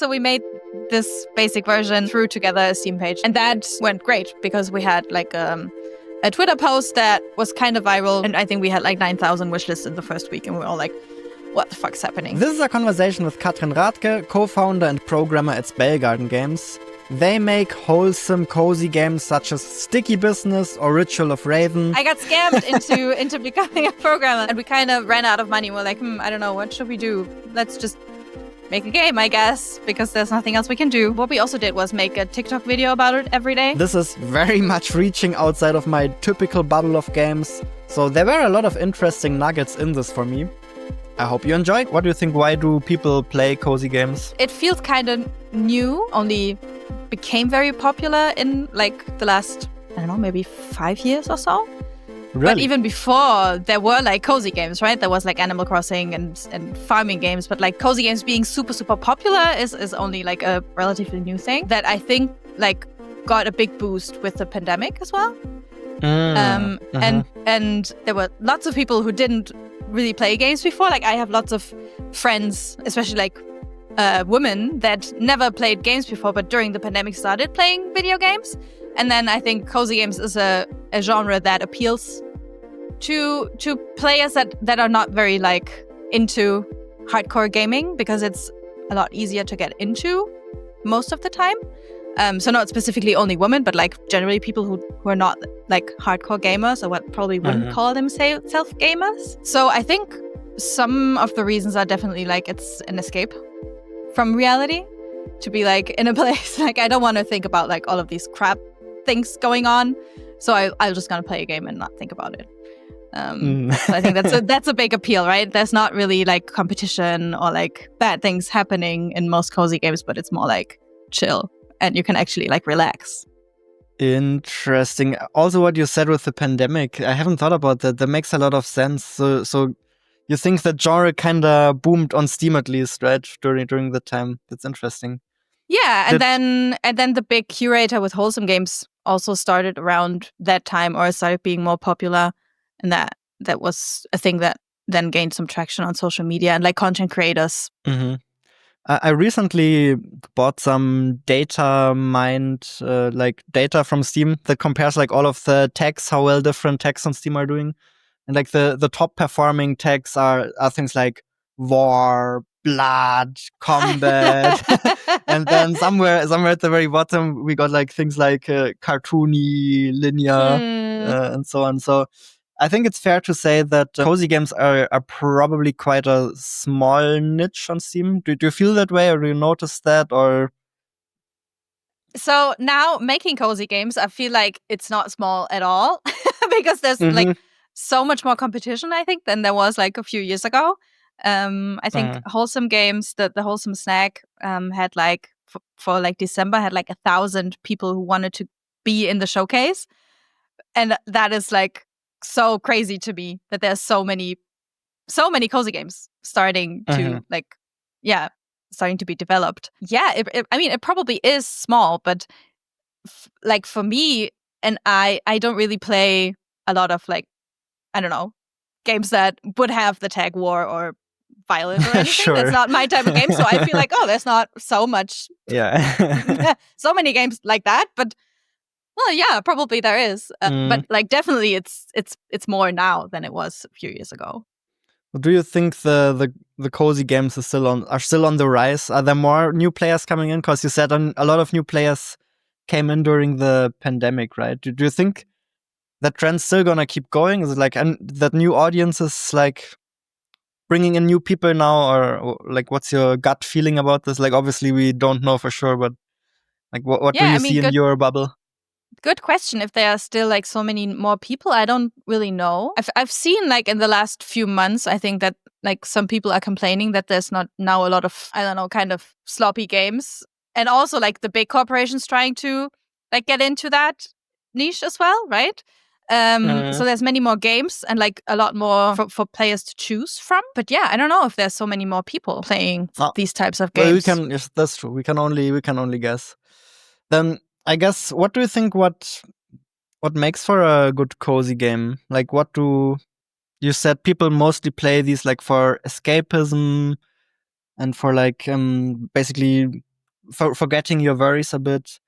So we made this basic version, threw together a Steam page, and that went great because we had like a Twitter post that was kind of viral, and I think we had like 9,000 wishlists in the first week, and we were all like, what the fuck's happening? This is a conversation with Kathrin Radtke, co-founder and programmer at Spellgarden Games. They make wholesome, cozy games such as Sticky Business or Ritual of Raven. I got scammed into becoming a programmer, and we kind of ran out of money. We're like, I don't know, what should we do? Let's just make a game, I guess, because there's nothing else we can do. What we also did was make a TikTok video about it every day. This is very much reaching outside of my typical bubble of games, so there were a lot of interesting nuggets in this for me. I hope you enjoyed. What do you think? Why do people play cozy games? It feels kind of new, only became very popular in like the last, I don't know, maybe 5 years or so. Really? But even before, there were like cozy games, right? There was like Animal Crossing and farming games, but like cozy games being super, super popular is only like a relatively new thing that I think like got a big boost with the pandemic as well. And there were lots of people who didn't really play games before. Like I have lots of friends, especially like women that never played games before, but during the pandemic started playing video games. And then I think cozy games is a genre that appeals to players that are not very like into hardcore gaming, because it's a lot easier to get into most of the time. So not specifically only women, but like generally people who are not like hardcore gamers, or what probably wouldn't call themselves gamers. So I think some of the reasons are definitely like it's an escape from reality, to be like in a place like I don't want to think about like all of these crap things going on, so I'm just gonna play a game and not think about it. So I think that's a big appeal, right? There's not really like competition or like bad things happening in most cozy games, but it's more like chill and you can actually like relax. Interesting. Also, what you said with the pandemic, I haven't thought about that. That makes a lot of sense. So you think that genre kind of boomed on Steam at least, right? During the time. That's interesting. Yeah, and then the big curator with wholesome games also started around that time, or started being more popular, and that was a thing that then gained some traction on social media and like content creators. Mm-hmm. I recently bought some data mined, like data from Steam that compares like all of the tags, how well different tags on Steam are doing, and like the top performing tags are things like war, blood, combat, and then somewhere at the very bottom we got like things like cartoony, linear, and so on. So I think it's fair to say that cozy games are probably quite a small niche on Steam. Do you feel that way, or do you notice that, or? So now making cozy games, I feel like it's not small at all because there's like so much more competition, I think, than there was like a few years ago. I think Wholesome Games, the Wholesome Snack, had like for like December had like 1,000 people who wanted to be in the showcase, and that is like so crazy to me that there's so many cozy games starting to starting to be developed. Yeah, I mean, it probably is small, but like for me, and I don't really play a lot of like, I don't know, games that would have the tag war or violent or anything. Sure. That's not my type of game. So I feel like, oh, there's not so much, so many games like that. But well, yeah, probably there is. But like, definitely, it's more now than it was a few years ago. Do you think the cozy games are still on the rise? Are there more new players coming in? Because you said a lot of new players came in during the pandemic, right? Do you think that trend's still gonna keep going? Is it like that new audiences like bringing in new people now, or like what's your gut feeling about this? Like obviously we don't know for sure, but like what do you see in your bubble? Good question. If there are still like so many more people, I don't really know. I've seen like in the last few months, I think that like some people are complaining that there's not now a lot of, I don't know, kind of sloppy games, and also like the big corporations trying to like get into that niche as well, right? So there's many more games and like a lot more for players to choose from. But yeah, I don't know if there's so many more people playing these types of games. Well, yes, that's true. We can only guess. Then I guess, what do you think? What makes for a good cozy game? Like, you said people mostly play these like for escapism and for like basically forgetting your worries a bit,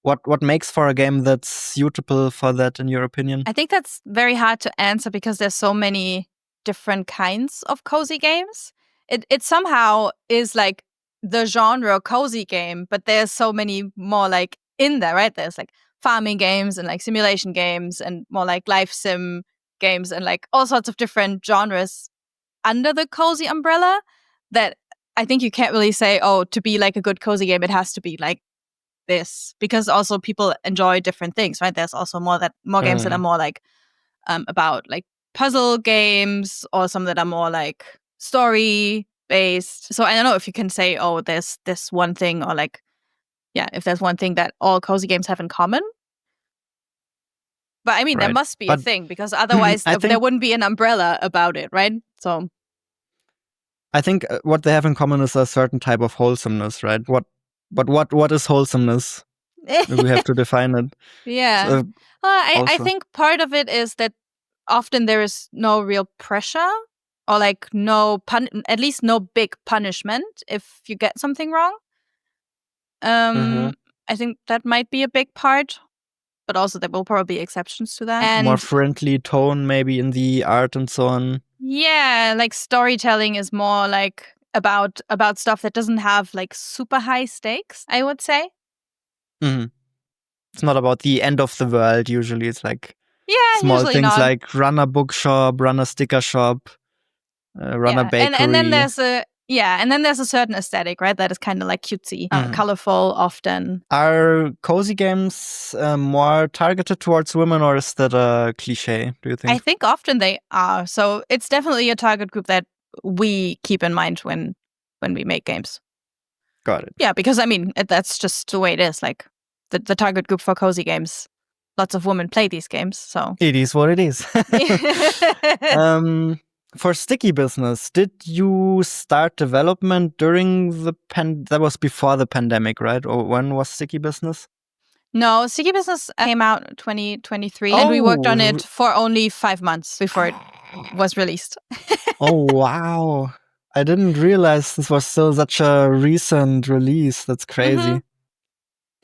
what makes for a game that's suitable for that, in your opinion? I think that's very hard to answer because there's so many different kinds of cozy games. It somehow is like the genre cozy game, but there's so many more like in there, right? There's like farming games and like simulation games and more like life sim games and like all sorts of different genres under the cozy umbrella that I think you can't really say, oh, to be like a good cozy game, it has to be like this, because also people enjoy different things, right? There's also more games that are more like about like puzzle games, or some that are more like story based. So I don't know if you can say, oh, there's this one thing, or like, yeah, if there's one thing that all cozy games have in common. But I mean, there must be a thing, because otherwise there wouldn't be an umbrella about it, right? So I think what they have in common is a certain type of wholesomeness, right? What is wholesomeness? We have to define it. Yeah. So, I think part of it is that often there is no real pressure, or like at least no big punishment if you get something wrong. I think that might be a big part, but also there will probably be exceptions to that. And more friendly tone maybe in the art and so on. Yeah, like storytelling is more like about stuff that doesn't have like super high stakes, I would say. Mm-hmm. It's not about the end of the world usually. It's like small things like run a bookshop, run a sticker shop, run a bakery. And then there's a certain aesthetic, right? That is kind of like cutesy, colorful often. Are cozy games more targeted towards women, or is that a cliche, do you think? I think often they are. So it's definitely a target group that we keep in mind when we make games. Got it. Yeah, because I mean, that's just the way it is. Like the target group for cozy games, lots of women play these games, so it is what it is. For Sticky Business, did you start development during that was before the pandemic, right? Or when was Sticky Business? No, Sticky Business came out in 2023, and we worked on it for only 5 months before it was released. Oh, wow. I didn't realize this was still such a recent release. That's crazy. Mm-hmm.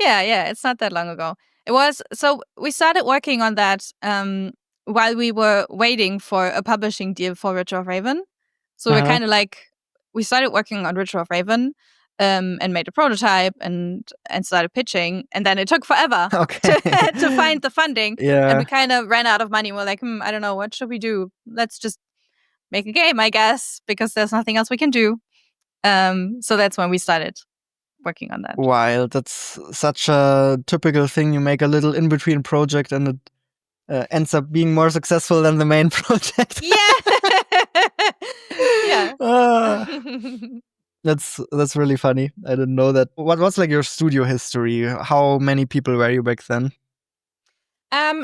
Yeah, it's not that long ago. It was, so we started working on that while we were waiting for a publishing deal for Ritual of Raven. So we're kind of like, we started working on Ritual of Raven and made a prototype and started pitching, and then it took forever to find the funding. Yeah. And we kind of ran out of money. We're like, I don't know, what should we do? Let's just make a game, I guess, because there's nothing else we can do. So that's when we started working on that. Wild. That's such a typical thing. You make a little in-between project and it ends up being more successful than the main project. That's really funny. I didn't know that. What was like your studio history? How many people were you back then?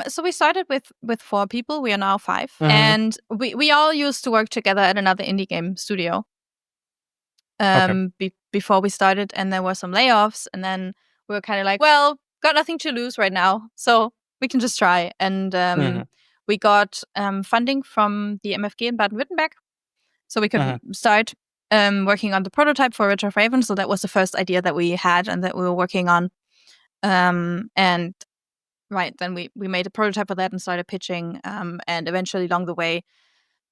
So we started with 4 people. We are now 5. And we all used to work together at another indie game studio. Before we started, and there were some layoffs, and then we were kind of like, well, got nothing to lose right now, so we can just try. And we got funding from the MFG in Baden-Württemberg, so we could start working on the prototype for Ritual of Raven. So that was the first idea that we had and that we were working on. And then we made a prototype for that and started pitching, and eventually along the way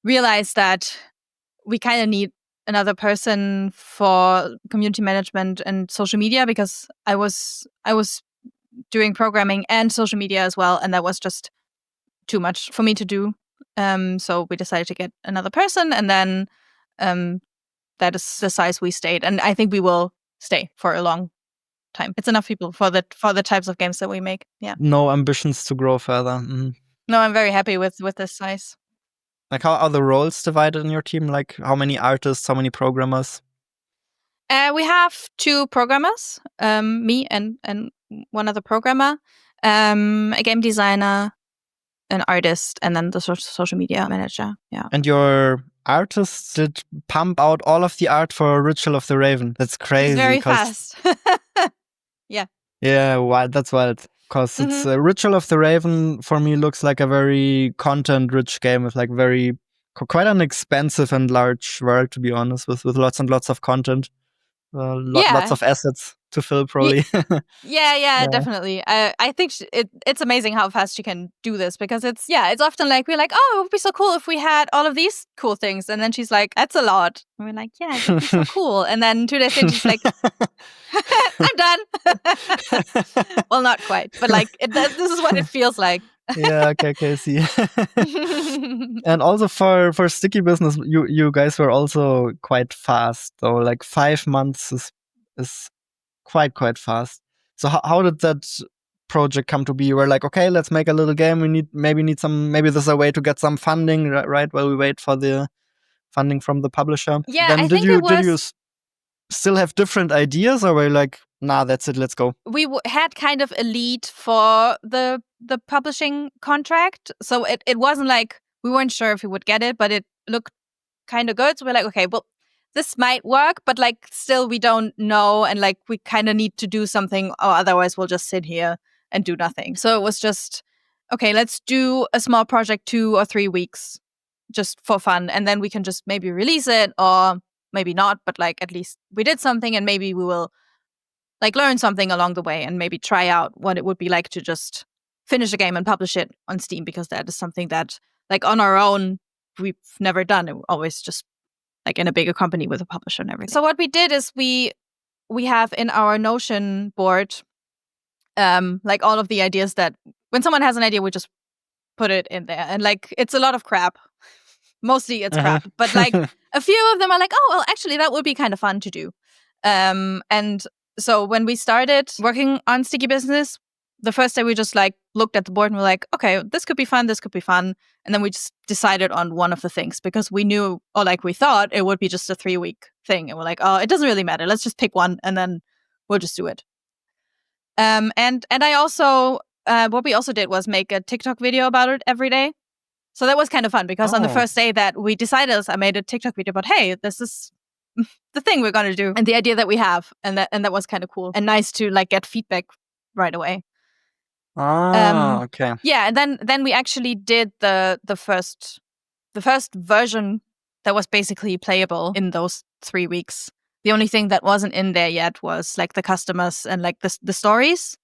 realized that we kind of need another person for community management and social media, because I was doing programming and social media as well, and that was just too much for me to do. So we decided to get another person, and then that is the size we stayed, and I think we will stay for a long time. It's enough people for the types of games that we make. Yeah. No ambitions to grow further. No, I'm very happy with this size. Like, how are the roles divided in your team? Like, how many artists, how many programmers? We have 2 programmers, me and one other programmer, a game designer, an artist, and then the social media manager. Yeah. And your artists did pump out all of the art for Ritual of the Raven. That's crazy. It's very fast. Yeah. Yeah, wild. That's wild. Because it's Ritual of the Raven for me looks like a very content-rich game with like quite an expensive and large world, to be honest, with lots and lots of content, lots of assets. to fill, probably. Yeah, definitely. I think it's amazing how fast she can do this, because it's often like we're like, oh, it would be so cool if we had all of these cool things, and then she's like, that's a lot. And we're like, yeah, it would be so cool. And then 2 days later, she's like, I'm done. Well, not quite, but like this is what it feels like. Yeah, okay, see. And also for sticky business, you guys were also quite fast. So like 5 months is quite fast. So how did that project come to be? You were like, okay, let's make a little game. We maybe this is a way to get some funding, right? While we wait for the funding from the publisher. Yeah, then I did think you it was. did you still have different ideas, or were you like, nah, that's it, let's go? We had kind of a lead for the publishing contract, so it wasn't like we weren't sure if we would get it, but it looked kind of good. So we're like, okay, well, this might work, but like still we don't know, and like we kind of need to do something, or otherwise we'll just sit here and do nothing. So it was just, okay, let's do a small project 2 or 3 weeks just for fun, and then we can just maybe release it, or maybe not, but like at least we did something, and maybe we will like learn something along the way, and maybe try out what it would be like to just finish a game and publish it on Steam, because that is something that like on our own we've never done. It always just like in a bigger company with a publisher and everything. So what we did is we have in our Notion board like all of the ideas that when someone has an idea, we just put it in there, and like it's a lot of crap. Mostly it's crap, but like a few of them are like, oh well, actually that would be kind of fun to do. And so when we started working on Sticky Business, the first day we just like looked at the board and we're like, okay, this could be fun, this could be fun. And then we just decided on one of the things, because we knew, or like we thought it would be just a 3-week thing. And we're like, oh, it doesn't really matter. Let's just pick one and then we'll just do it. And I also, what we also did was make a TikTok video about it every day. So that was kind of fun, because on the first day that we decided, I made a TikTok video about, hey, this is the thing we're going to do and the idea that we have. And that was kind of cool and nice to like get feedback right away. Okay. Yeah, and then we actually did the first version that was basically playable in those 3 weeks. The only thing that wasn't in there yet was like the customers and like the stories,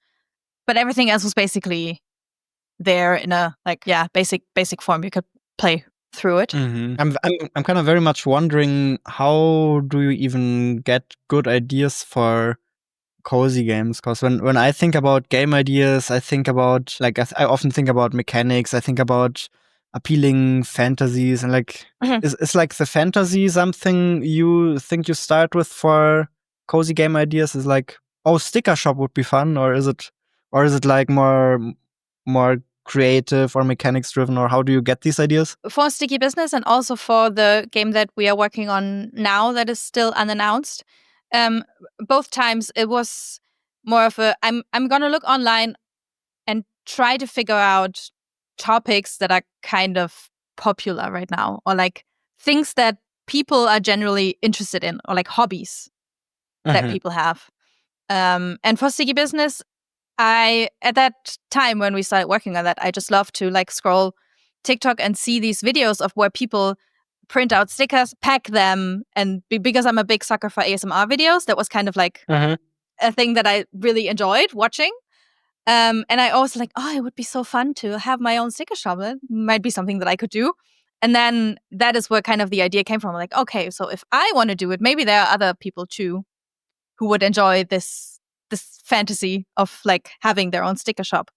but everything else was basically there in a like basic form. You could play through it. I'm kind of very much wondering, how do you even get good ideas for cozy games? Because when I think about game ideas, I think about like I often think about mechanics. I think about appealing fantasies, and like is like the fantasy something you think you start with for cozy game ideas? Is like, oh, sticker shop would be fun, or is it like more creative or mechanics driven, or how do you get these ideas? For Sticky Business, and also for the game that we are working on now that is still unannounced, both times it was more of a I'm gonna look online and try to figure out topics that are kind of popular right now, or like things that people are generally interested in, or like hobbies that people have. And for Sticky Business, at that time when we started working on that, I just love to like scroll TikTok and see these videos of where people print out stickers, pack them, and because I'm a big sucker for ASMR videos, that was kind of like a thing that I really enjoyed watching. And I also like, oh, it would be so fun to have my own sticker shop. It might be something that I could do. And then that is where kind of the idea came from. Like, okay, so if I want to do it, maybe there are other people too who would enjoy this fantasy of like having their own sticker shop.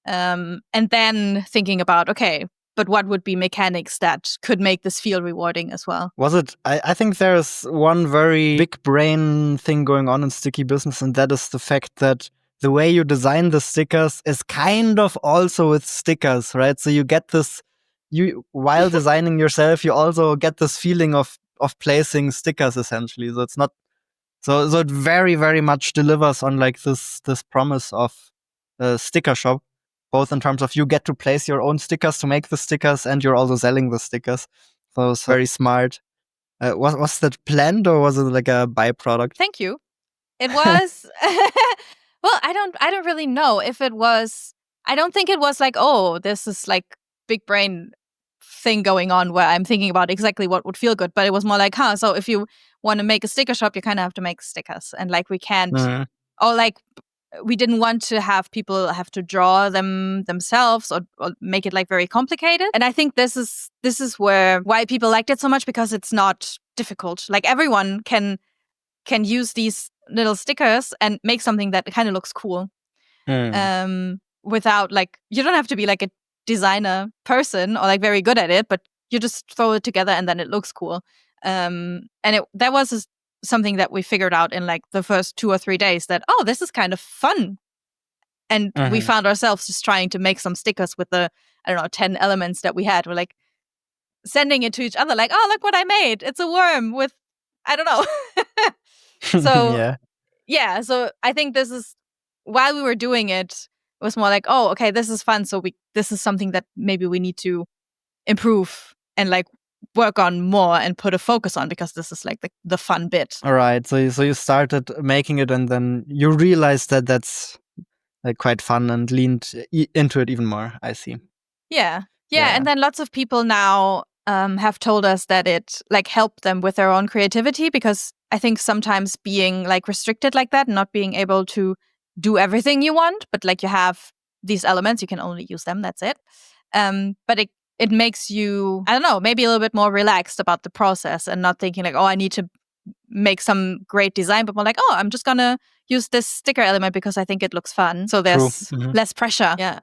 And then thinking about, okay, but what would be mechanics that could make this feel rewarding as well? Was it? I think there's one very big brain thing going on in Sticky Business, and that is the fact that the way you design the stickers is kind of also with stickers, right? So you get this, while designing yourself, you also get this feeling of placing stickers essentially. So it's not, so it very, very much delivers on like this promise of a sticker shop, both in terms of you get to place your own stickers to make the stickers, and you're also selling the stickers. So it's very smart. Was that planned, or was it like a byproduct? Thank you. It was. Well, I don't really know if it was. I don't think it was like, oh, this is like big brain thing going on where I'm thinking about exactly what would feel good. But it was more like, so if you want to make a sticker shop, you kind of have to make stickers, and like we can't or like we didn't want to have people have to draw them themselves or make it like very complicated. And I think this is why people liked it so much, because it's not difficult. Like everyone can use these little stickers and make something that kind of looks cool. Without like, you don't have to be like a designer person or like very good at it, but you just throw it together and then it looks cool. And that was something that we figured out in like the first 2 or 3 days, that, oh, this is kind of fun. And we found ourselves just trying to make some stickers with the, 10 elements that we had. We're like sending it to each other, like, oh, look what I made. It's a worm with, I don't know. So, yeah. So I think this is, while we were doing it, it was more like, oh, okay, this is fun. So this is something that maybe we need to improve and like work on more and put a focus on, because this is like the fun bit. All right. So you started making it, and then you realized that that's like quite fun and leaned into it even more. I see. Yeah. And then lots of people now have told us that it like helped them with their own creativity, because I think sometimes being like restricted like that, not being able to do everything you want, but like you have these elements, you can only use them, that's it. But it makes you, I don't know, maybe a little bit more relaxed about the process, and not thinking like, oh, I need to make some great design, but more like, oh, I'm just gonna use this sticker element because I think it looks fun. So there's less pressure. Yeah.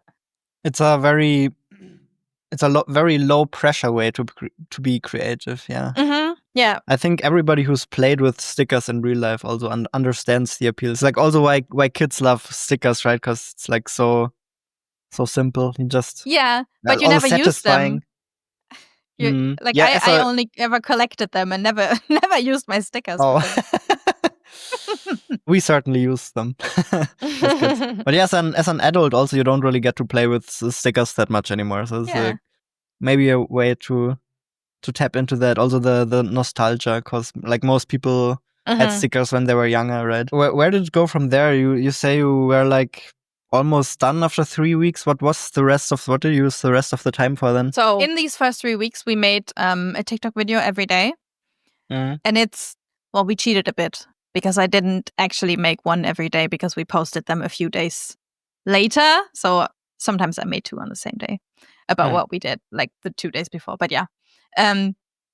It's a very low pressure way to be creative. Yeah. Yeah. I think everybody who's played with stickers in real life also understands the appeal. It's like also why kids love stickers, right? Because it's like so simple. You just but you never use them. Like so I only ever collected them and never used my stickers. Oh. We certainly use them. But yes, as an adult also, you don't really get to play with stickers that much anymore. So it's maybe a way to tap into that. Also the nostalgia, because like most people had stickers when they were younger, right? Where did it go from there? You say you were like almost done after 3 weeks. What did you use the rest of the time for then? So in these first 3 weeks, we made a TikTok video every day. And we cheated a bit, because I didn't actually make one every day, because we posted them a few days later. So sometimes I made 2 on the same day about what we did, like the 2 days before. But yeah,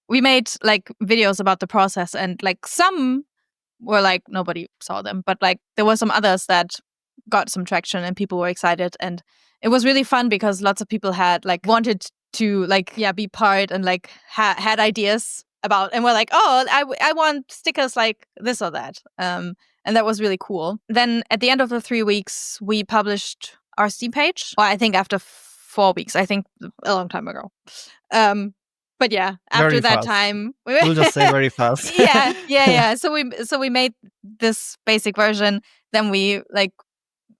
we made like videos about the process, and like some were like nobody saw them, but like there were some others that got some traction and people were excited, and it was really fun because lots of people had like wanted to like be part, and like had ideas about, and we're like, oh, I want stickers like this or that, and that was really cool. Then at the end of the 3 weeks, we published our Steam page. Well, I think after 4 weeks, I think a long time ago. But yeah, after very that fast. Time, we'll just say very fast. yeah. So we made this basic version. Then we like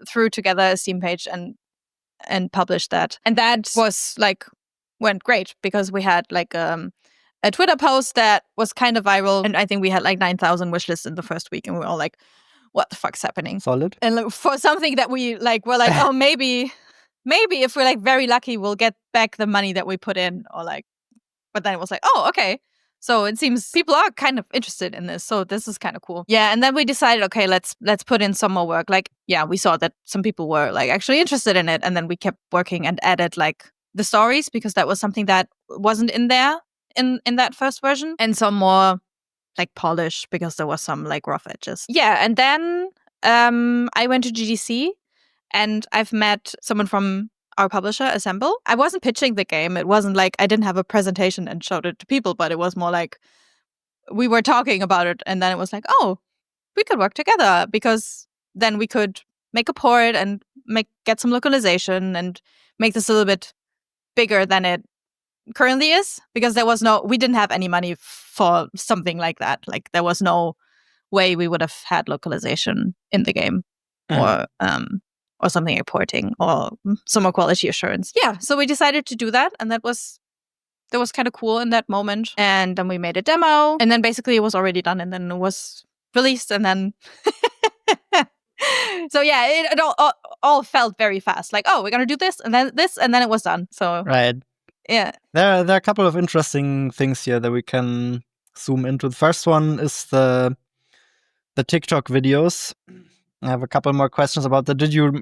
threw together a Steam page and published that, and that was like went great, because we had like a Twitter post that was kind of viral, and I think we had like 9,000 wishlists in the first week, and we were all like, what the fuck's happening? Solid. And like, for something that we like, we're like, oh, maybe if we're like very lucky, we'll get back the money that we put in, or like, but then it was like, oh, okay. So it seems people are kind of interested in this. So this is kind of cool. Yeah. And then we decided, okay, let's put in some more work. Like, yeah, we saw that some people were like actually interested in it. And then we kept working and added like the stories, because that was something that wasn't in there in that first version, and some more like polish, because there was some like rough edges. Yeah. And then I went to GDC, and I've met someone from our publisher, Assemble. I wasn't pitching the game. It wasn't like I didn't have a presentation and showed it to people, but it was more like we were talking about it, and then it was like, oh, we could work together, because then we could make a port and get some localization and make this a little bit bigger than it currently is, because we didn't have any money for something like that. Like there was no way we would have had localization in the game, or something like porting or some more quality assurance. Yeah, so we decided to do that, and that was kind of cool in that moment. And then we made a demo, and then basically it was already done, and then it was released, and then so yeah, it all felt very fast. Like, oh, we're gonna do this, and then this, and then it was done. So right. Yeah. There are a couple of interesting things here that we can zoom into. The first one is the TikTok videos. I have a couple more questions about that. Did you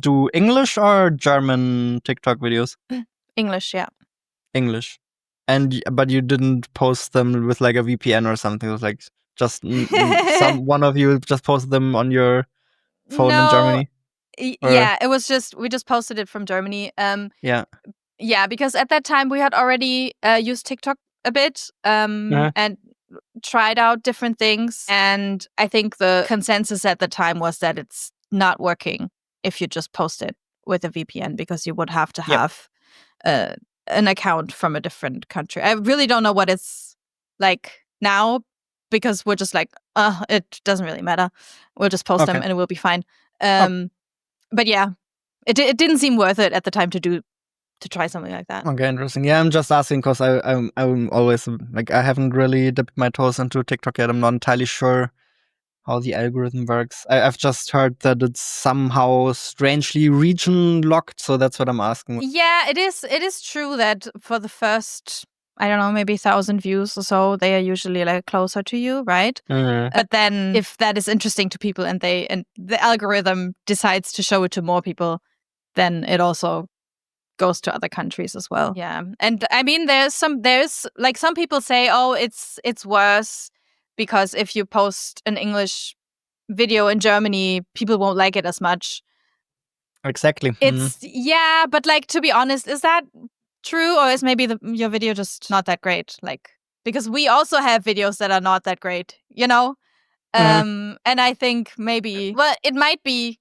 do English or German TikTok videos? English, yeah. English. But you didn't post them with like a VPN or something. It was like just one of you just posted them on your phone in Germany. Yeah, it was just we just posted it from Germany. Yeah, because at that time we had already used TikTok a bit and tried out different things. And I think the consensus at the time was that it's not working if you just post it with a VPN, because you would have to have an account from a different country. I really don't know what it's like now, because we're just like, it doesn't really matter. We'll just post them and it will be fine. But yeah, it didn't seem worth it at the time to try something like that. Okay, interesting. Yeah, I'm just asking because I'm always like, I haven't really dipped my toes into TikTok yet. I'm not entirely sure how the algorithm works. I've just heard that it's somehow strangely region locked, so that's what I'm asking. Yeah, it is true that for the first, I don't know, maybe 1,000 views or so, they are usually like closer to you, right? But then if that is interesting to people and the algorithm decides to show it to more people, then it also goes to other countries as well. Yeah. And I mean, there's like some people say, oh, it's worse because if you post an English video in Germany, people won't like it as much. Exactly. Yeah, but like, to be honest, is that true, or is maybe your video just not that great? Like, because we also have videos that are not that great, you know? And I think maybe, well, it might be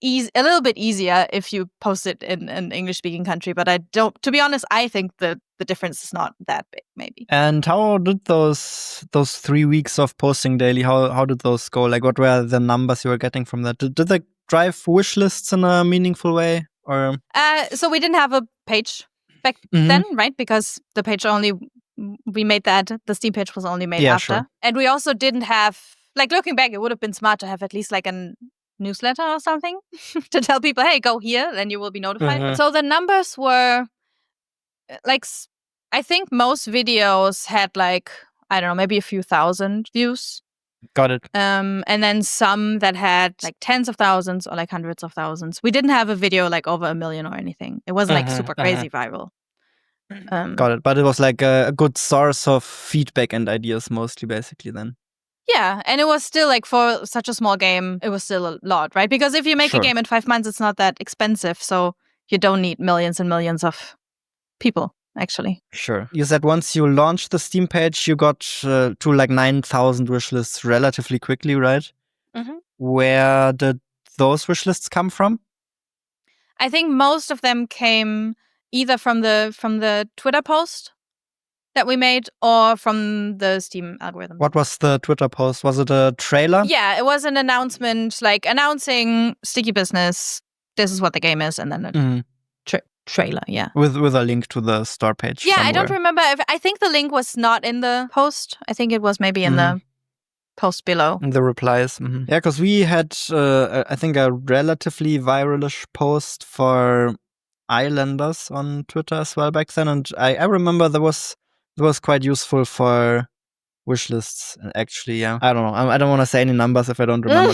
a little bit easier if you post it in an English-speaking country, but to be honest, I think the difference is not that big, maybe. And how did those 3 weeks of posting daily, how did those go? Like, what were the numbers you were getting from that? Did they drive wishlists in a meaningful way? Or so we didn't have a page back then, right? Because the page we made that, the Steam page was only made after. Sure. And we also didn't have, like, looking back, it would have been smart to have at least like a newsletter or something to tell people, hey, go here, then you will be notified. So the numbers were like, I think most videos had like, I don't know, maybe a few thousand views. Got it. And then some that had like tens of thousands or like hundreds of thousands. We didn't have a video like over 1 million or anything. It wasn't like super crazy viral. Got it. But it was like a good source of feedback and ideas mostly, basically, then. Yeah, and it was still like, for such a small game, it was still a lot, right? Because if you make a game in 5 months, it's not that expensive. So you don't need millions and millions of people, actually. Sure. You said once you launched the Steam page, you got to like 9,000 wishlists relatively quickly, right? Where did those wishlists come from? I think most of them came either from the Twitter post that we made or from the Steam algorithm. What was the Twitter post? Was it a trailer? Yeah, it was an announcement, like announcing Sticky Business. This is what the game is, and then a trailer. Yeah, with a link to the store page. Yeah, somewhere. I don't remember. I think the link was not in the post. I think it was maybe in the post below. In the replies. Yeah, because we had, I think, a relatively viralish post for Islanders on Twitter as well back then, and I remember that was quite useful for wishlists. Actually, yeah. I don't know. I don't want to say any numbers if I don't remember.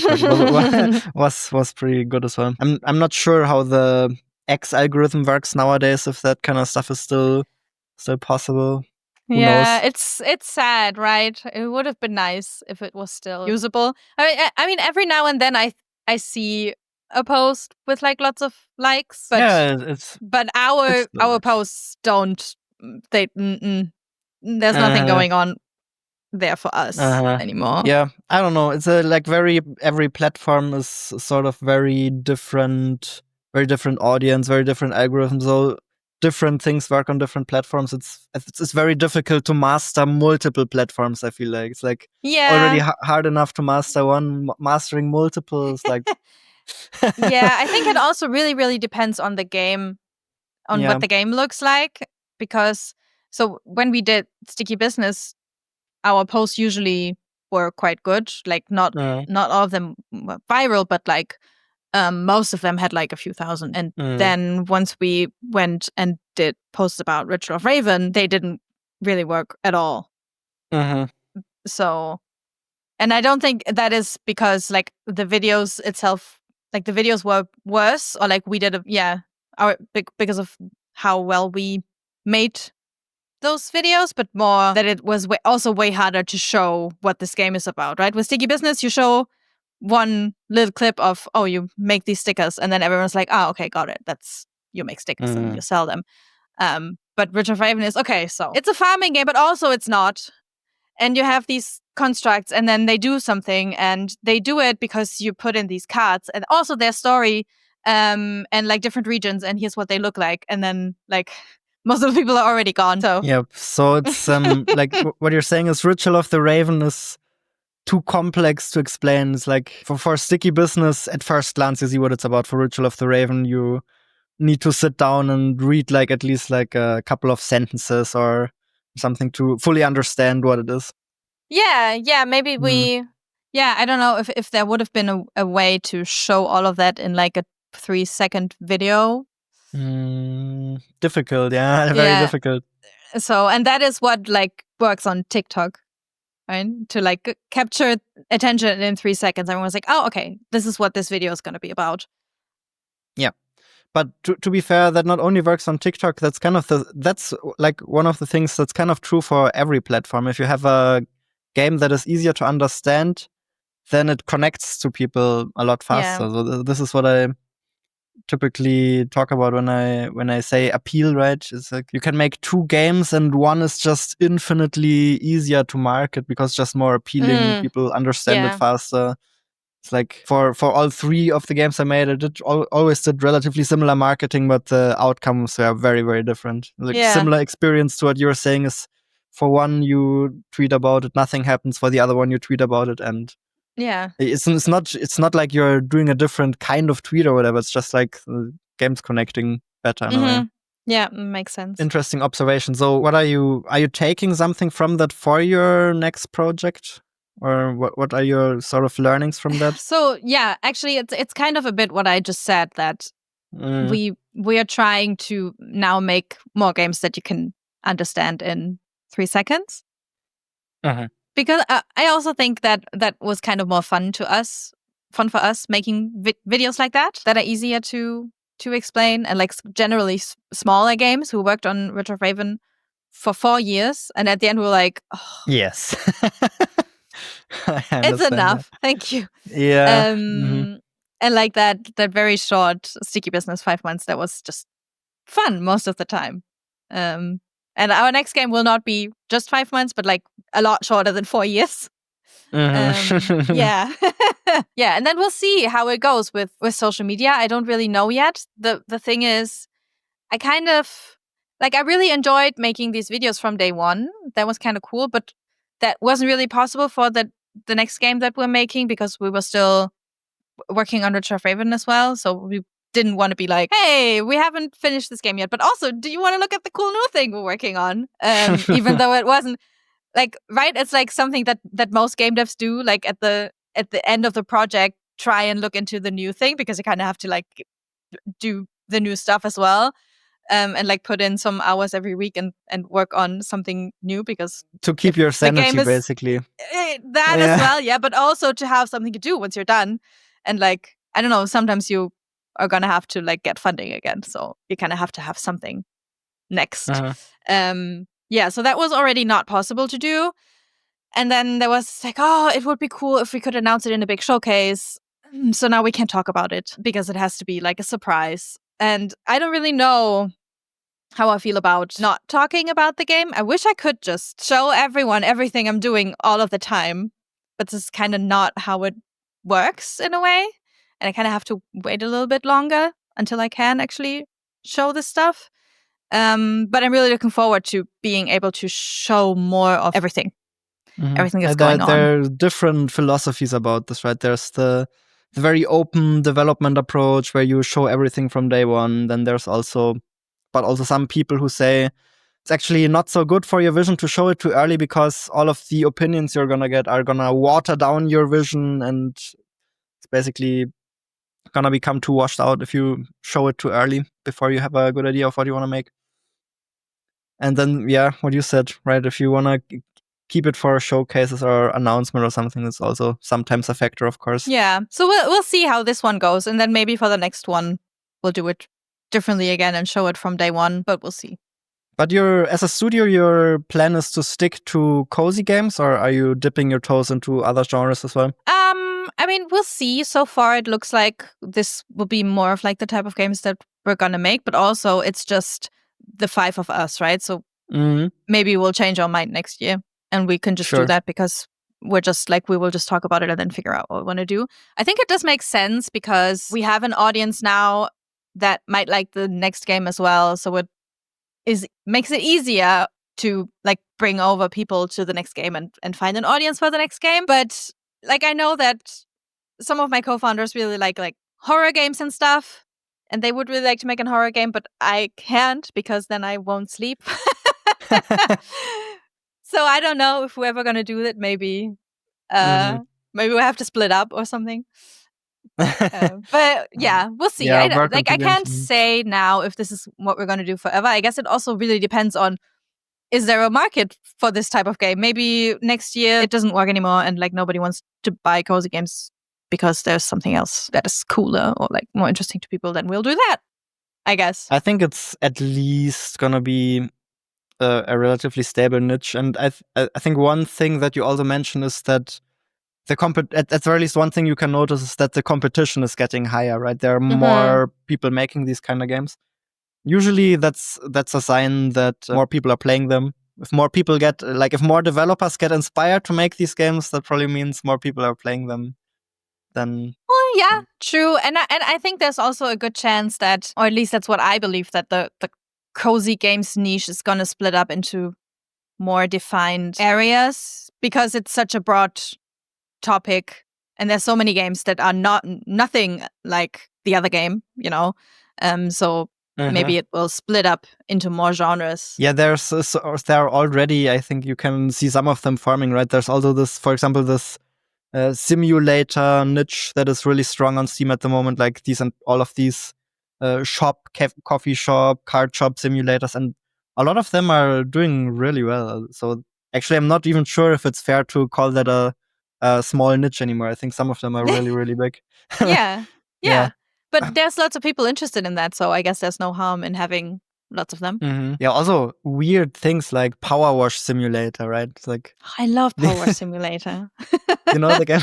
was pretty good as well. I'm not sure how the X algorithm works nowadays. If that kind of stuff is still possible. Who knows? It's sad, right? It would have been nice if it was still usable. I mean, every now and then I see a post with like lots of likes, but but our posts don't. There's nothing going on there for us anymore. Yeah, I don't know. It's like every platform is sort of very different audience, very different algorithms. So different things work on different platforms. It's very difficult to master multiple platforms. I feel like it's like already hard enough to master one. Mastering multiple is like yeah, I think it also really depends on the game, on what the game looks like. Because so when we did Sticky Business, our posts usually were quite good. Like not all of them were viral, but like most of them had like a few thousand. And then once we went and did posts about Ritual of Raven, they didn't really work at all. So And I don't think that is because like the videos itself, like the videos were worse, or like we did because of how well we made those videos, but more that it was also way harder to show what this game is about, right? With Sticky Business, you show one little clip of, oh, you make these stickers, and then everyone's like, oh, okay, got it. That's, you make stickers and you sell them. But Richer of Raven is, okay, so it's a farming game, but also it's not. And you have these constructs, and then they do something, and they do it because you put in these cards, and also their story, and like different regions, and here's what they look like. And then like most of the people are already gone. So Yep. So it's like what you're saying is Ritual of the Raven is too complex to explain. It's like for Sticky Business, at first glance you see what it's about. For Ritual of the Raven, you need to sit down and read like at least like a couple of sentences or something to fully understand what it is. Yeah, maybe I don't know if there would have been a way to show all of that in like a 3-second video. Difficult, very difficult. So, and that is what like works on TikTok, right? To like capture attention in 3 seconds. Everyone's like, oh, okay, this is what this video is going to be about. Yeah. But to be fair, that not only works on TikTok, that's like one of the things that's kind of true for every platform. If you have a game that is easier to understand, then it connects to people a lot faster. Yeah. So this is what I typically talk about when I say appeal, right? It's like you can make 2 games and one is just infinitely easier to market because just more appealing. People understand it faster. It's like for all 3 of the games I made, I always did relatively similar marketing, but the outcomes are very, very different. Like similar experience to what you were saying is, for one you tweet about it, nothing happens. For the other one, you tweet about it, and it's not like you're doing a different kind of tweet or whatever. It's just like the game's connecting better in a way. Yeah, makes sense. Interesting observation. So what are you taking something from that for your next project? Or what are your sort of learnings from that? So yeah, actually it's kind of a bit what I just said, that we are trying to now make more games that you can understand in 3 seconds. Because I also think that was kind of more fun for us making videos like that are easier to explain, and like generally smaller games. We worked on Richer of Raven for 4 years, and at the end we were like, oh, yes. It's enough. That. Thank you. Yeah. And like that very short Sticky Business 5 months, that was just fun most of the time. And our next game will not be just 5 months, but like a lot shorter than 4 years. Yeah. Yeah. And then we'll see how it goes with social media. I don't really know yet. The thing is, I kind of I really enjoyed making these videos from day one. That was kind of cool, but that wasn't really possible for the next game that we're making because we were still working on Richer of Raven as well. So we didn't want to be like, hey, we haven't finished this game yet, but also, do you want to look at the cool new thing we're working on? Even though it wasn't like, right? It's like something that most game devs do, like at the end of the project, try and look into the new thing, because you kind of have to like do the new stuff as well. And like put in some hours every week and work on something new, because to keep your sanity, basically. That as well, yeah. But also to have something to do once you're done. And like, I don't know, sometimes you are gonna have to like get funding again, so you kind of have to have something next. Yeah, so that was already not possible to do. And then there was like, oh, it would be cool if we could announce it in a big showcase. So now we can't talk about it because it has to be like a surprise. And I don't really know how I feel about not talking about the game. I wish I could just show everyone everything I'm doing all of the time, but this is kind of not how it works in a way. And I kind of have to wait a little bit longer until I can actually show this stuff. But I'm really looking forward to being able to show more of everything. Everything that's going on. There are different philosophies about this, right? There's the very open development approach where you show everything from day one. Then there's also some people who say it's actually not so good for your vision to show it too early, because all of the opinions you're gonna get are gonna water down your vision, and it's basically gonna become too washed out if you show it too early before you have a good idea of what you want to make. And then, yeah, what you said, right? If you wanna keep it for showcases or announcement or something is also sometimes a factor, of course. Yeah. So we'll see how this one goes, and then maybe for the next one we'll do it differently again and show it from day one, but we'll see. But as a studio, your plan is to stick to cozy games, or are you dipping your toes into other genres as well? I mean, we'll see. So far, it looks like this will be more of like the type of games that we're gonna make, but also it's just the 5 of us, right? So maybe we'll change our mind next year, and we can just do that because we're just like, we will just talk about it and then figure out what we want to do. I think it does make sense because we have an audience now that might like the next game as well. So it makes it easier to like bring over people to the next game and find an audience for the next game. But like, I know that some of my co-founders really like horror games and stuff, and they would really like to make a horror game, but I can't because then I won't sleep. So I don't know if we're ever going to do that. Maybe we have to split up or something. But yeah, we'll see. Yeah, I can't say now if this is what we're going to do forever. I guess it also really depends on, is there a market for this type of game? Maybe next year it doesn't work anymore and like nobody wants to buy cozy games because there's something else that is cooler or like more interesting to people. Then we'll do that, I guess. I think it's at least gonna be a relatively stable niche, and I think one thing that you also mentioned is that at the very least, one thing you can notice is that the competition is getting higher, right? There are more people making these kind of games. Usually that's a sign that more people are playing them. If more people if more developers get inspired to make these games, that probably means more people are playing them. Well, yeah, true. And I think there's also a good chance that, or at least that's what I believe, that the cozy games niche is going to split up into more defined areas because it's such a broad topic and there's so many games that are nothing like the other game, you know. So maybe it will split up into more genres. Yeah, there are already, I think you can see some of them forming, right? There's also this, for example, this simulator niche that is really strong on Steam at the moment, like these and all of these coffee shop, card shop simulators, and a lot of them are doing really well. So actually, I'm not even sure if it's fair to call that a small niche anymore. I think some of them are really, really big. Yeah. But there's lots of people interested in that, so I guess there's no harm in having lots of them. Yeah, also weird things like Power Wash Simulator, right? It's like, I love Power Wash Simulator. You know the game?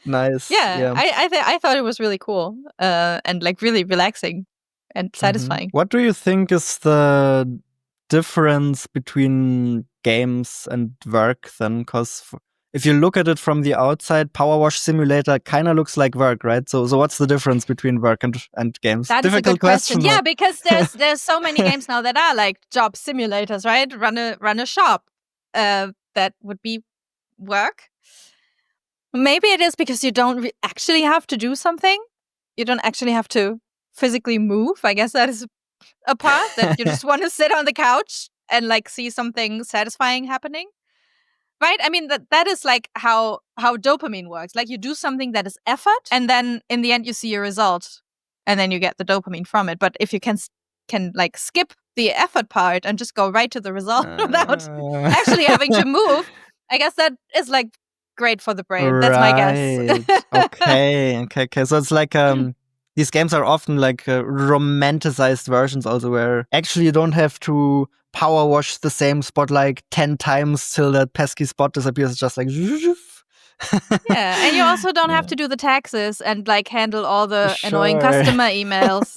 Nice. Yeah. I thought it was really cool and like really relaxing and satisfying. What do you think is the difference between games and work then? Because if you look at it from the outside, Power Wash Simulator kind of looks like work, right? So what's the difference between work and games? That's a good question. Yeah, because there's so many games now that are like job simulators, right? Run a shop. That would be work. Maybe it is because you don't actually have to do something. You don't actually have to physically move. I guess that is a part that you just want to sit on the couch and like see something satisfying happening. Right? I mean, that is like how dopamine works. Like you do something that is effort, and then in the end you see a result, and then you get the dopamine from it. But if you can like skip the effort part and just go right to the result without actually having to move, I guess that is like great for the brain. Right. That's my guess. Okay. So it's like these games are often like romanticized versions also, where actually you don't have to power wash the same spot like 10 times till that pesky spot disappears. It's just like yeah, and you also don't have to do the taxes and like handle all the annoying customer emails.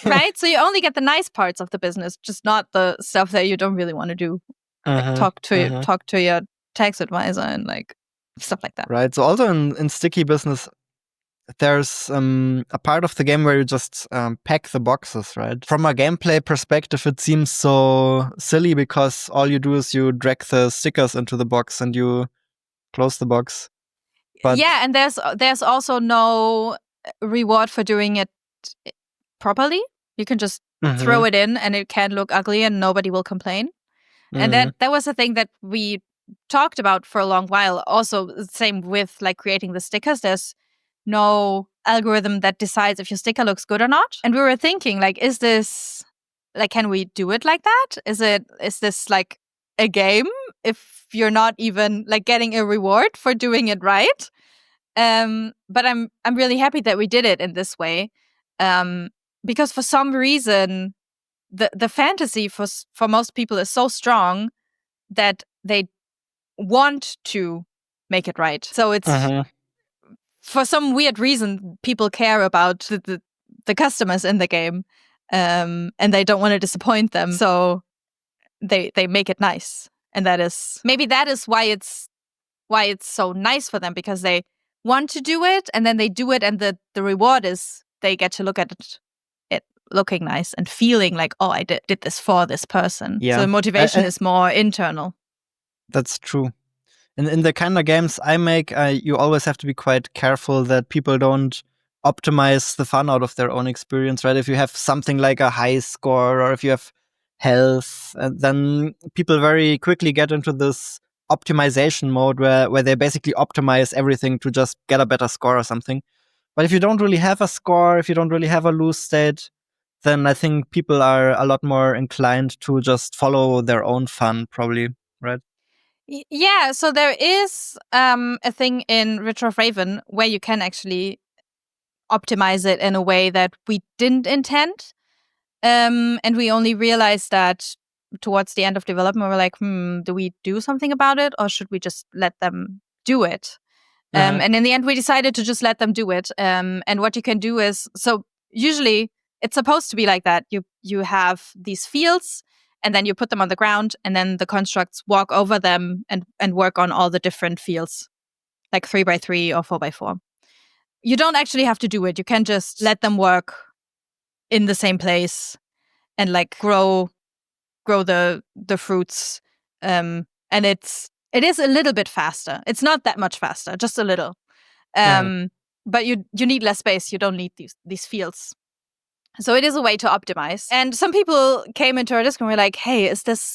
Right? So you only get the nice parts of the business, just not the stuff that you don't really want to do. Like talk to your tax advisor and like stuff like that. Right. So also in sticky business, there's a part of the game where you just pack the boxes, right? From a gameplay perspective, it seems so silly because all you do is you drag the stickers into the box and you close the box. But yeah, and there's also no reward for doing it properly. You can just throw it in and it can look ugly and nobody will complain. And that was a thing that we talked about for a long while. Also, same with like creating the stickers. There's no algorithm that decides if your sticker looks good or not. And we were thinking, like, is this like, can we do it like that? Is this like a game if you're not even like getting a reward for doing it right? But I'm really happy that we did it in this way, because for some reason the fantasy for most people is so strong that they want to make it right. So it's for some weird reason people care about the customers in the game, and they don't want to disappoint them. So they make it nice, and that is why it's so nice for them, because they want to do it, and then they do it, and the reward is they get to look at it looking nice and feeling like, oh, I did this for this person. Yeah. So the motivation is more internal. That's true. In the kind of games I make, you always have to be quite careful that people don't optimize the fun out of their own experience, right? If you have something like a high score, or if you have health, then people very quickly get into this optimization mode where they basically optimize everything to just get a better score or something. But if you don't really have a score, if you don't really have a lose state, then I think people are a lot more inclined to just follow their own fun, probably, right? Yeah, so there is a thing in Richer of Raven where you can actually optimize it in a way that we didn't intend. And we only realized that towards the end of development. We're like, do we do something about it, or should we just let them do it? And in the end, we decided to just let them do it. And what you can do is, so usually it's supposed to be like that. You have these fields, and then you put them on the ground, and then the constructs walk over them and work on all the different fields, like 3x3 or 4x4. You don't actually have to do it. You can just let them work in the same place and like grow the fruits. And it is a little bit faster. It's not that much faster, just a little. But you need less space. You don't need these fields. So it is a way to optimize. And some people came into our Discord and were like, hey,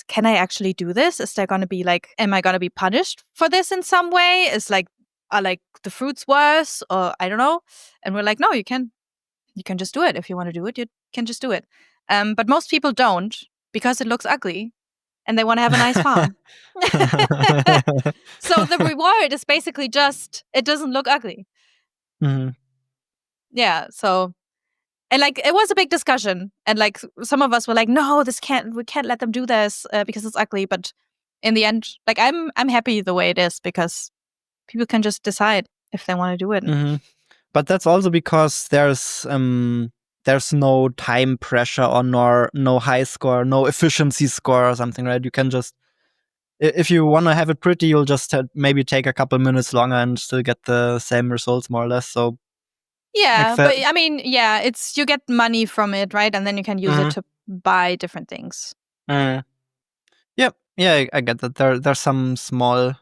can I actually do this? Is there going to be like, am I going to be punished for this in some way? Are like the fruits worse, or I don't know? And we're like, no, you can just do it. If you want to do it, you can just do it. But most people don't, because it looks ugly and they want to have a nice farm. So the reward is basically just, it doesn't look ugly. Yeah, so... And like, it was a big discussion, and like some of us were like, no, we can't let them do this because it's ugly. But in the end, like, I'm happy the way it is, because people can just decide if they want to do it. But that's also because there's no time pressure or no high score, no efficiency score or something, right? You can just, if you want to have it pretty, you'll just maybe take a couple minutes longer and still get the same results, more or less. So yeah, but I mean, yeah, it's, you get money from it, right? And then you can use it to buy different things. Yeah, I get that. There's some small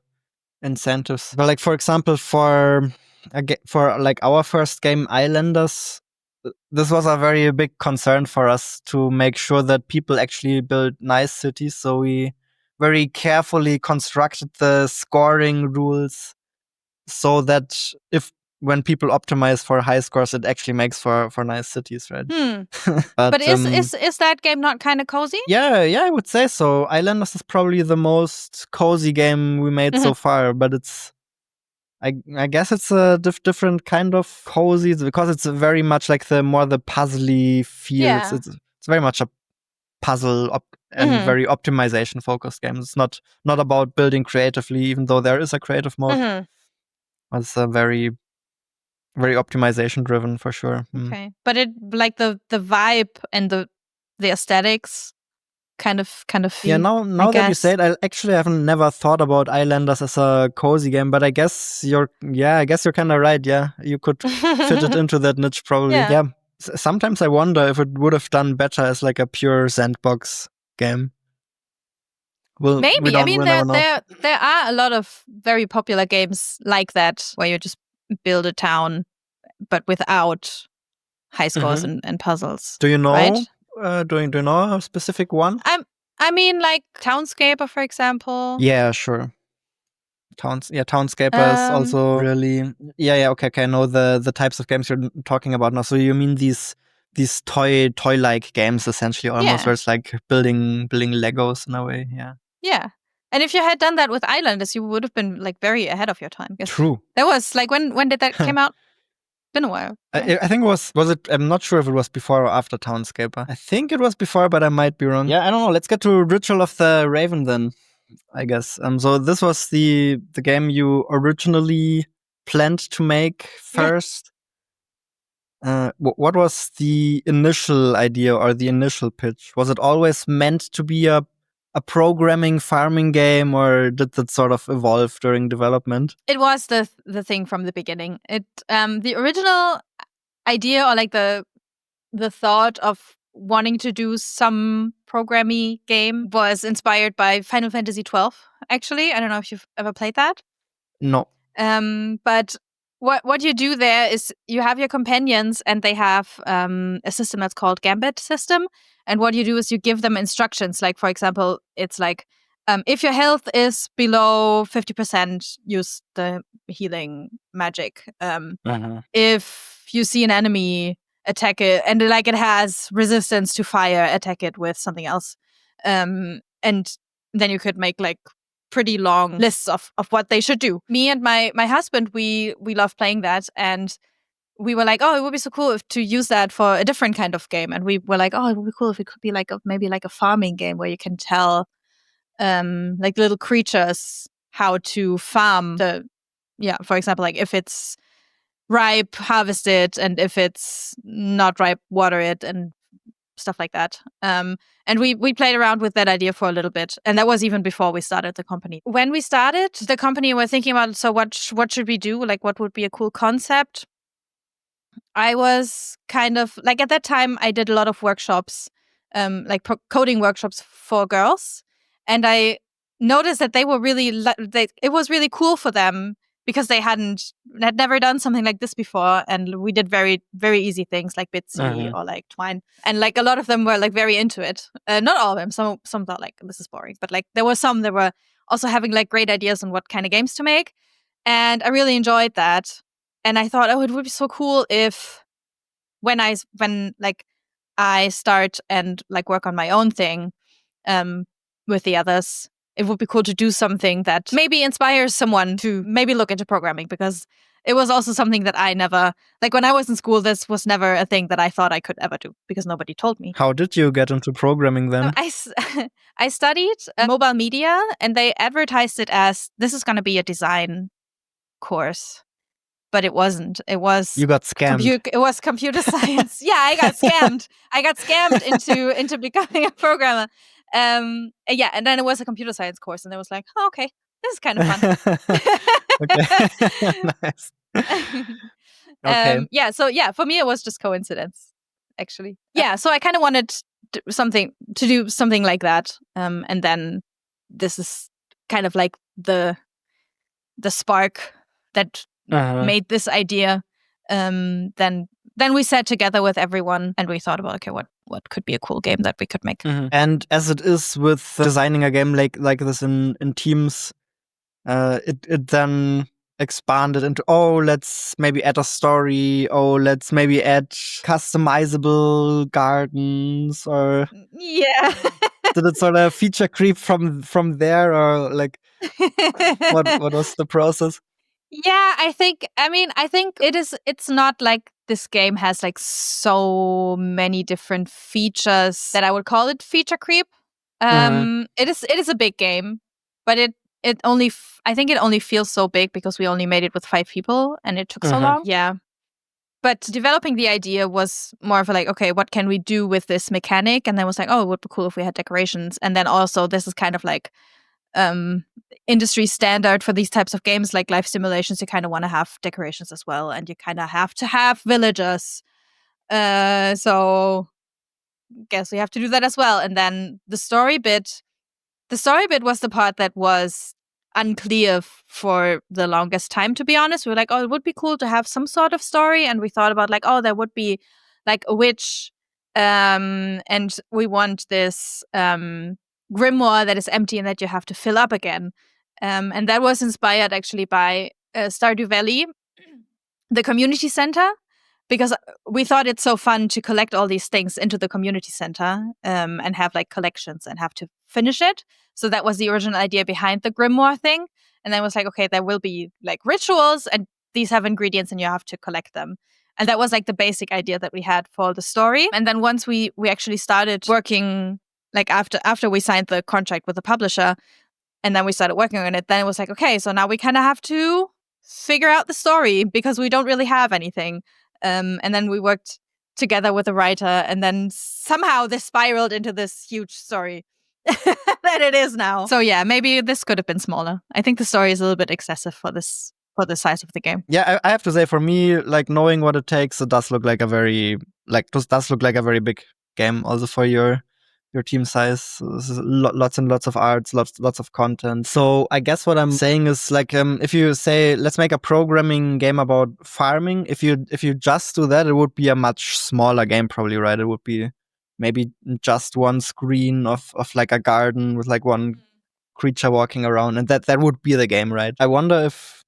incentives, but like, for example, for like our first game, Islanders, this was a very big concern for us to make sure that people actually build nice cities. So we very carefully constructed the scoring rules so that when people optimize for high scores, it actually makes for nice cities, right? But is that game not kind of cozy? Yeah, I would say so. Islanders is probably the most cozy game we made so far, but it's, I guess it's a different kind of cozy, because it's very much like the puzzly feels. Yeah. It's very much a puzzle and very optimization focused game. It's not about building creatively, even though there is a creative mode. It's a very, very optimization driven, for sure. Okay, but it, like, the vibe and the aesthetics kind of yeah, now that you say it, I actually haven't never thought about Islanders as a cozy game, but I guess you're kind of right. Yeah, you could fit it into that niche, probably. Yeah. Sometimes I wonder if it would have done better as like a pure sandbox game. Well, maybe. I mean, there are a lot of very popular games like that, where you just build a town but without high scores and puzzles. Do you know? Right? Do you know a specific one? I mean, like Townscaper, for example. Yeah, sure. Townscaper is also really... Yeah, okay, I know the types of games you're talking about now. So you mean these these toy-like games, essentially, almost, where it's like building Legos in a way. Yeah. And if you had done that with Islanders, you would have been like very ahead of your time. True. That was like, when did that came out? Been a while. Right? I think it was it? I'm not sure if it was before or after Townscaper. I think it was before, but I might be wrong. Yeah, I don't know. Let's get to Ritual of the Raven then, I guess. So this was the game you originally planned to make first. What was the initial idea or the initial pitch? Was it always meant to be a programming farming game, or did that sort of evolve during development? It was the thing from the beginning. It the original idea, or like the thought of wanting to do some programmy game, was inspired by Final Fantasy XII. Actually, I don't know if you've ever played that. No. But what you do there is you have your companions, and they have a system that's called Gambit system. And what you do is you give them instructions. Like, for example, it's like, if your health is below 50%, use the healing magic. If you see an enemy, attack it, and like it has resistance to fire, attack it with something else. And then you could make like pretty long lists of what they should do. Me and my husband, we love playing that, and we were like, oh, it would be so cool to use that for a different kind of game. And we were like, oh, it would be cool if it could be like maybe like a farming game where you can tell like little creatures how to farm for example, like if it's ripe, harvest it, and if it's not ripe, water it, and stuff like that. And we played around with that idea for a little bit, and that was even before we started the company. When we started the company, we were thinking about, so what should we do? Like, what would be a cool concept? I was kind of like, at that time, I did a lot of workshops, like coding workshops for girls, and I noticed that they were really it was really cool for them, because they had never done something like this before, and we did very, very easy things like Bitsy or like Twine, and like a lot of them were like very into it. Not all of them. Some thought like, this is boring, but like there were some that were also having like great ideas on what kind of games to make, and I really enjoyed that. And I thought, oh, it would be so cool if when I start and like work on my own thing with the others, it would be cool to do something that maybe inspires someone to maybe look into programming, because it was also something that I never, like when I was in school, this was never a thing that I thought I could ever do, because nobody told me. How did you get into programming then? I studied mobile media, and they advertised it as, this is going to be a design course. But it wasn't. It was. You got scammed. It was computer science. Yeah, I got scammed. I got scammed into becoming a programmer. And then it was a computer science course, and I was like, oh, okay, this is kind of fun. Nice. Okay. So for me, it was just coincidence, actually. Yeah, so I kind of wanted to do something like that, and then this is kind of like the spark that made this idea. Then we sat together with everyone, and we thought about, okay, what could be a cool game that we could make. And as it is with designing a game like this in teams, it then expanded into, let's maybe add a story, let's maybe add customizable gardens, or did it sort of feature creep from there, or like what was the process? Yeah, I think it's not like this game has like so many different features that I would call it feature creep. It is a big game, but it only I think it only feels so big because we only made it with 5 people, and it took so long. Yeah. But developing the idea was more of like, okay, what can we do with this mechanic? And then was like, oh, it would be cool if we had decorations. And then also, this is kind of like industry standard for these types of games, like life simulations. You kind of want to have decorations as well, and you kind of have to have villagers. So guess we have to do that as well. And then the story bit was the part that was unclear for the longest time, to be honest. We were like, oh, it would be cool to have some sort of story, and we thought about like, oh, there would be like a witch, and we want this grimoire that is empty and that you have to fill up again. And that was inspired actually by Stardew Valley, the community center. because we thought it's so fun to collect all these things into the community center and have like collections and have to finish it. So that was the original idea behind the grimoire thing. And then it was like, okay, there will be like rituals and these have ingredients and you have to collect them. And that was like the basic idea that we had for the story. And then once we actually started working, like after we signed the contract with the publisher, and then we started working on it, then it was like, okay, so now we kind of have to figure out the story because we don't really have anything. And then we worked together with a writer, and then somehow this spiraled into this huge story that it is now. So yeah, maybe this could have been smaller. I think the story is a little bit excessive for the size of the game. Yeah, I have to say, for me, like knowing what it takes, it does look like a very big game. Also for your team size, lots and lots of arts, lots of content. So I guess what I'm saying is like, if you say let's make a programming game about farming, if you just do that, it would be a much smaller game, probably, right? It would be maybe just one screen of like a garden with like one creature walking around, and that would be the game, right? I wonder if,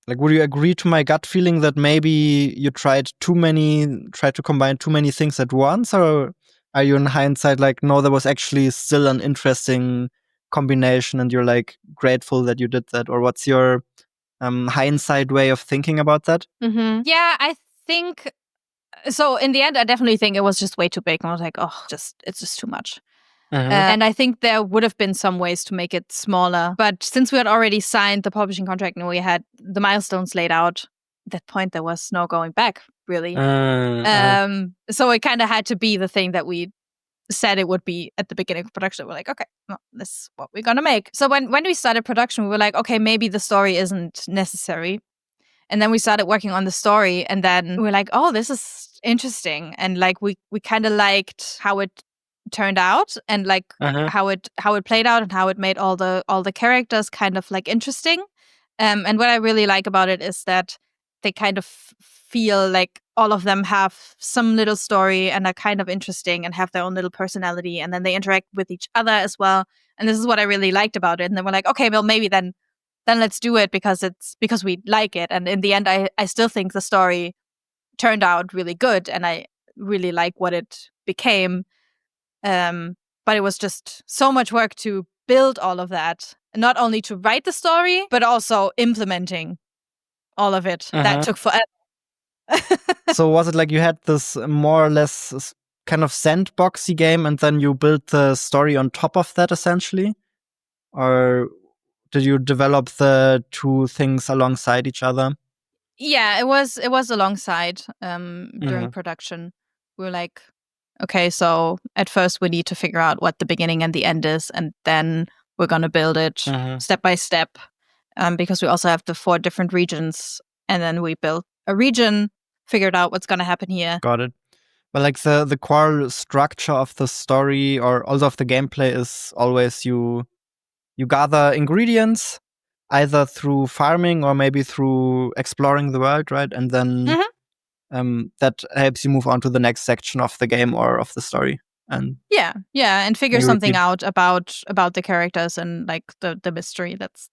like, would you agree to my gut feeling that maybe you tried to combine too many things at once, or are you in hindsight like, no, there was actually still an interesting combination and you're like grateful that you did that? Or what's your hindsight way of thinking about that? Mm-hmm. Yeah, I think so. In the end, I definitely think it was just way too big. And I was like, oh, it's just too much. And I think there would have been some ways to make it smaller. But since we had already signed the publishing contract and we had the milestones laid out, at that point there was no going back, really. So it kind of had to be the thing that we said it would be at the beginning of production. We're like, okay, no, this is what we're going to make. So when we started production, we were like, okay, maybe the story isn't necessary. And then we started working on the story, and then we were like, oh, this is interesting. And like we kind of liked how it turned out, and like how it played out, and how it made all the characters kind of like interesting. And what I really like about it is that they kind of feel like all of them have some little story and are kind of interesting and have their own little personality, and then they interact with each other as well. And this is what I really liked about it. And then we're like, okay, well, maybe then let's do it because we like it. And in the end, I still think the story turned out really good, and I really like what it became. But it was just so much work to build all of that, not only to write the story, but also implementing all of it. That took forever. So was it like you had this more or less kind of sandboxy game, and then you built the story on top of that, essentially? Or did you develop the two things alongside each other? Yeah, it was alongside during production. We were like, okay, so at first we need to figure out what the beginning and the end is, and then we're going to build it step by step, because we also have the 4 different regions, and then we built a region, figured out what's going to happen here. Got it. But like the core structure of the story or also of the gameplay is always you gather ingredients either through farming or maybe through exploring the world, right? And then that helps you move on to the next section of the game or of the story. And yeah, and figure something out about the characters and like the mystery that's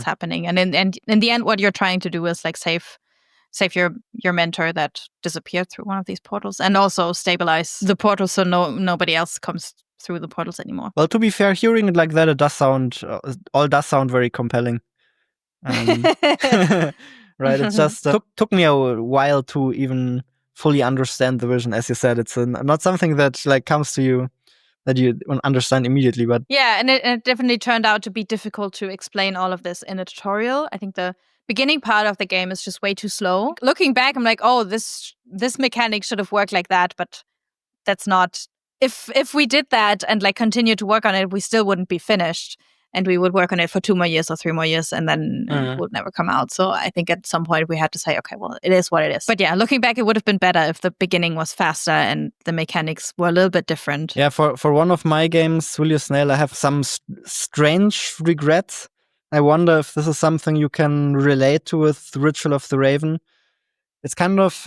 happening. And in the end, what you're trying to do is like save your mentor that disappeared through one of these portals, and also stabilize the portal so nobody else comes through the portals anymore. Well, to be fair, hearing it like that, it does sound very compelling. Right, it just took me a while to even fully understand the vision. As you said, it's not something that like comes to you that you understand immediately. But yeah, and it definitely turned out to be difficult to explain all of this in a tutorial. I think the beginning part of the game is just way too slow. Looking back, I'm like, oh, this mechanic should have worked like that, but that's not. If we did that and like continued to work on it, we still wouldn't be finished. And we would work on it for 2 more years or 3 more years, and then it would never come out. So I think at some point we had to say, okay, well, it is what it is. But yeah, looking back, it would have been better if the beginning was faster and the mechanics were a little bit different. Yeah, for one of my games, Will You Snail, I have some strange regrets. I wonder if this is something you can relate to with Ritual of the Raven. It's kind of,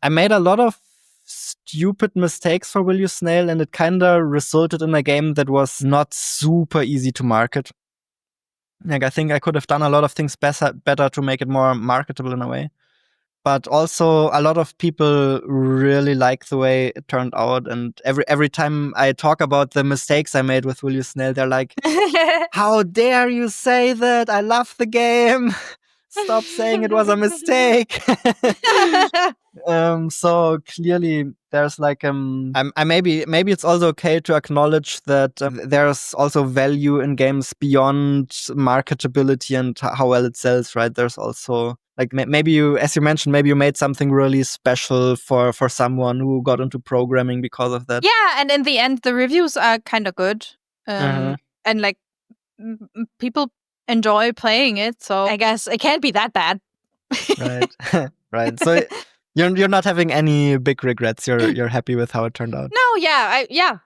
I made a lot of stupid mistakes for Will You Snail, and it kind of resulted in a game that was not super easy to market. Like, I think I could have done a lot of things better to make it more marketable in a way. but also a lot of people really like the way it turned out. And every time I talk about the mistakes I made with Will You Snail, they're like, "How dare you say that? I love the game. Stop saying it was a mistake." So clearly there's like I maybe it's also okay to acknowledge that there's also value in games beyond marketability and how well it sells, right? There's also like maybe you, as you mentioned, maybe you made something really special for someone who got into programming because of that. Yeah, and in the end the reviews are kind of good. And like people enjoy playing it, so I guess it can't be that bad. Right. Right. So you're not having any big regrets. You're happy with how it turned out. No, yeah.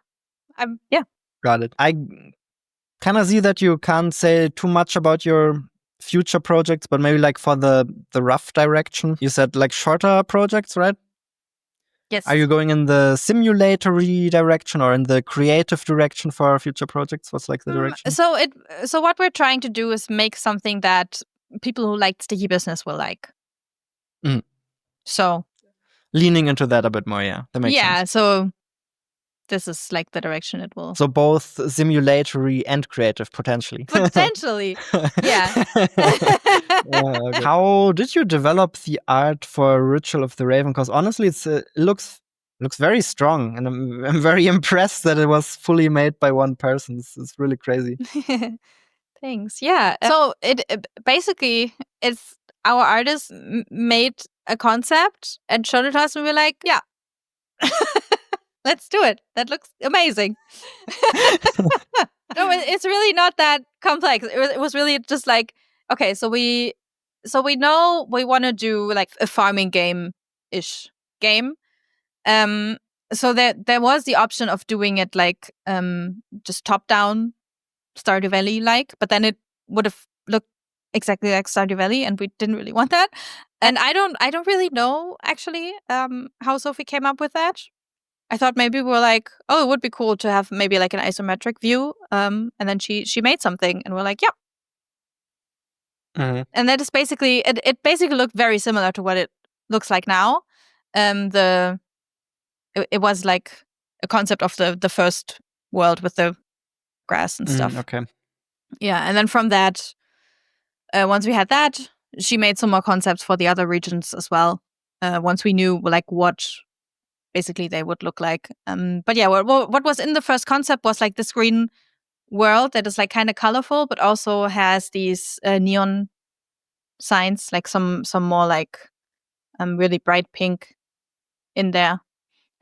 Got it. I kind of see that you can't say too much about your future projects, but maybe like for the rough direction. You said like shorter projects, right? Yes. Are you going in the simulatory direction or in the creative direction for future projects? What's like the direction? So what we're trying to do is make something that people who like sticky business will like. So leaning into that a bit more, yeah. That makes sense. Yeah, so this is like the direction it will. So both simulatory and creative, potentially. Potentially, yeah. Okay. How did you develop the art for Ritual of the Raven? Because honestly, it looks very strong, and I'm very impressed that it was fully made by one person. It's really crazy. Thanks. Yeah. So it basically, it's our artist made a concept and showed it to us, and we were like, yeah. Let's do it. That looks amazing. No, it's really not that complex. It was really just like, okay, so we know we want to do like a farming game-ish game. So there was the option of doing it like just top-down Stardew Valley like, but then it would have looked exactly like Stardew Valley, and we didn't really want that. And I don't really know actually how Sophie came up with that. I thought maybe we were like, oh, it would be cool to have maybe like an isometric view. And then she made something, and we're like, yeah. And that is basically it. Basically looked very similar to what it looks like now. It was like a concept of the first world with the grass and stuff. Okay. Yeah, and then from that, once we had that, she made some more concepts for the other regions as well. Once we knew like what basically they would look like. But yeah, what was in the first concept was like this green world that is like kind of colorful, but also has these neon signs, like some more like really bright pink in there.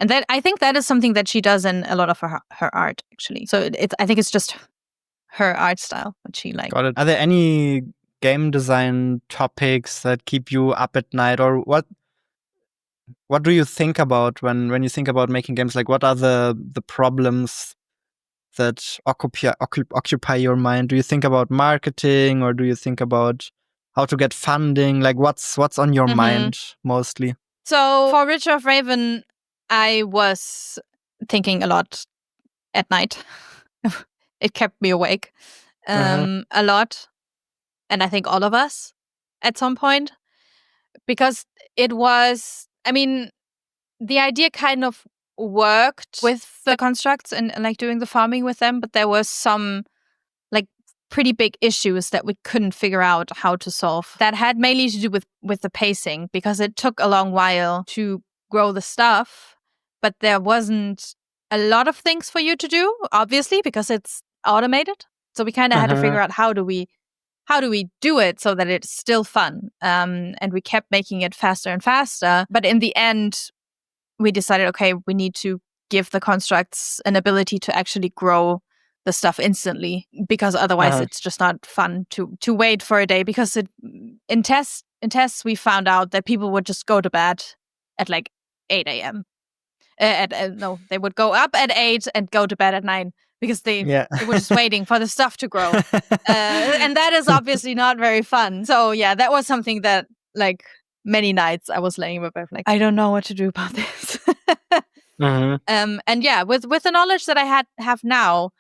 And that I think that is something that she does in a lot of her art actually. So I think it's just her art style, which she likes. Got it. Are there any game design topics that keep you up at night, or what do you think about when you think about making games? Like, what are the problems that occupy your mind? Do you think about marketing, or do you think about how to get funding? Like, what's on your mind mostly? So for Ritual of Raven, I was thinking a lot at night. It kept me awake a lot, and I think all of us at some point, because it was, I mean, the idea kind of worked with the constructs and like doing the farming with them, but there were some like pretty big issues that we couldn't figure out how to solve. That had mainly to do with the pacing, because it took a long while to grow the stuff, but there wasn't a lot of things for you to do, obviously, because it's automated. So we kind of had to figure out how do we do it so that it's still fun. And we kept making it faster and faster. But in the end, we decided, okay, we need to give the constructs an ability to actually grow the stuff instantly, because otherwise it's just not fun to wait for a day. Because in tests we found out that people would just go to bed at like 8 a.m. No, they would go up at 8 and go to bed at 9 because they were just waiting for the stuff to grow. And that is obviously not very fun. So yeah, that was something that like many nights I was laying in my bed like, I don't know what to do about this. And yeah, with the knowledge that I have now,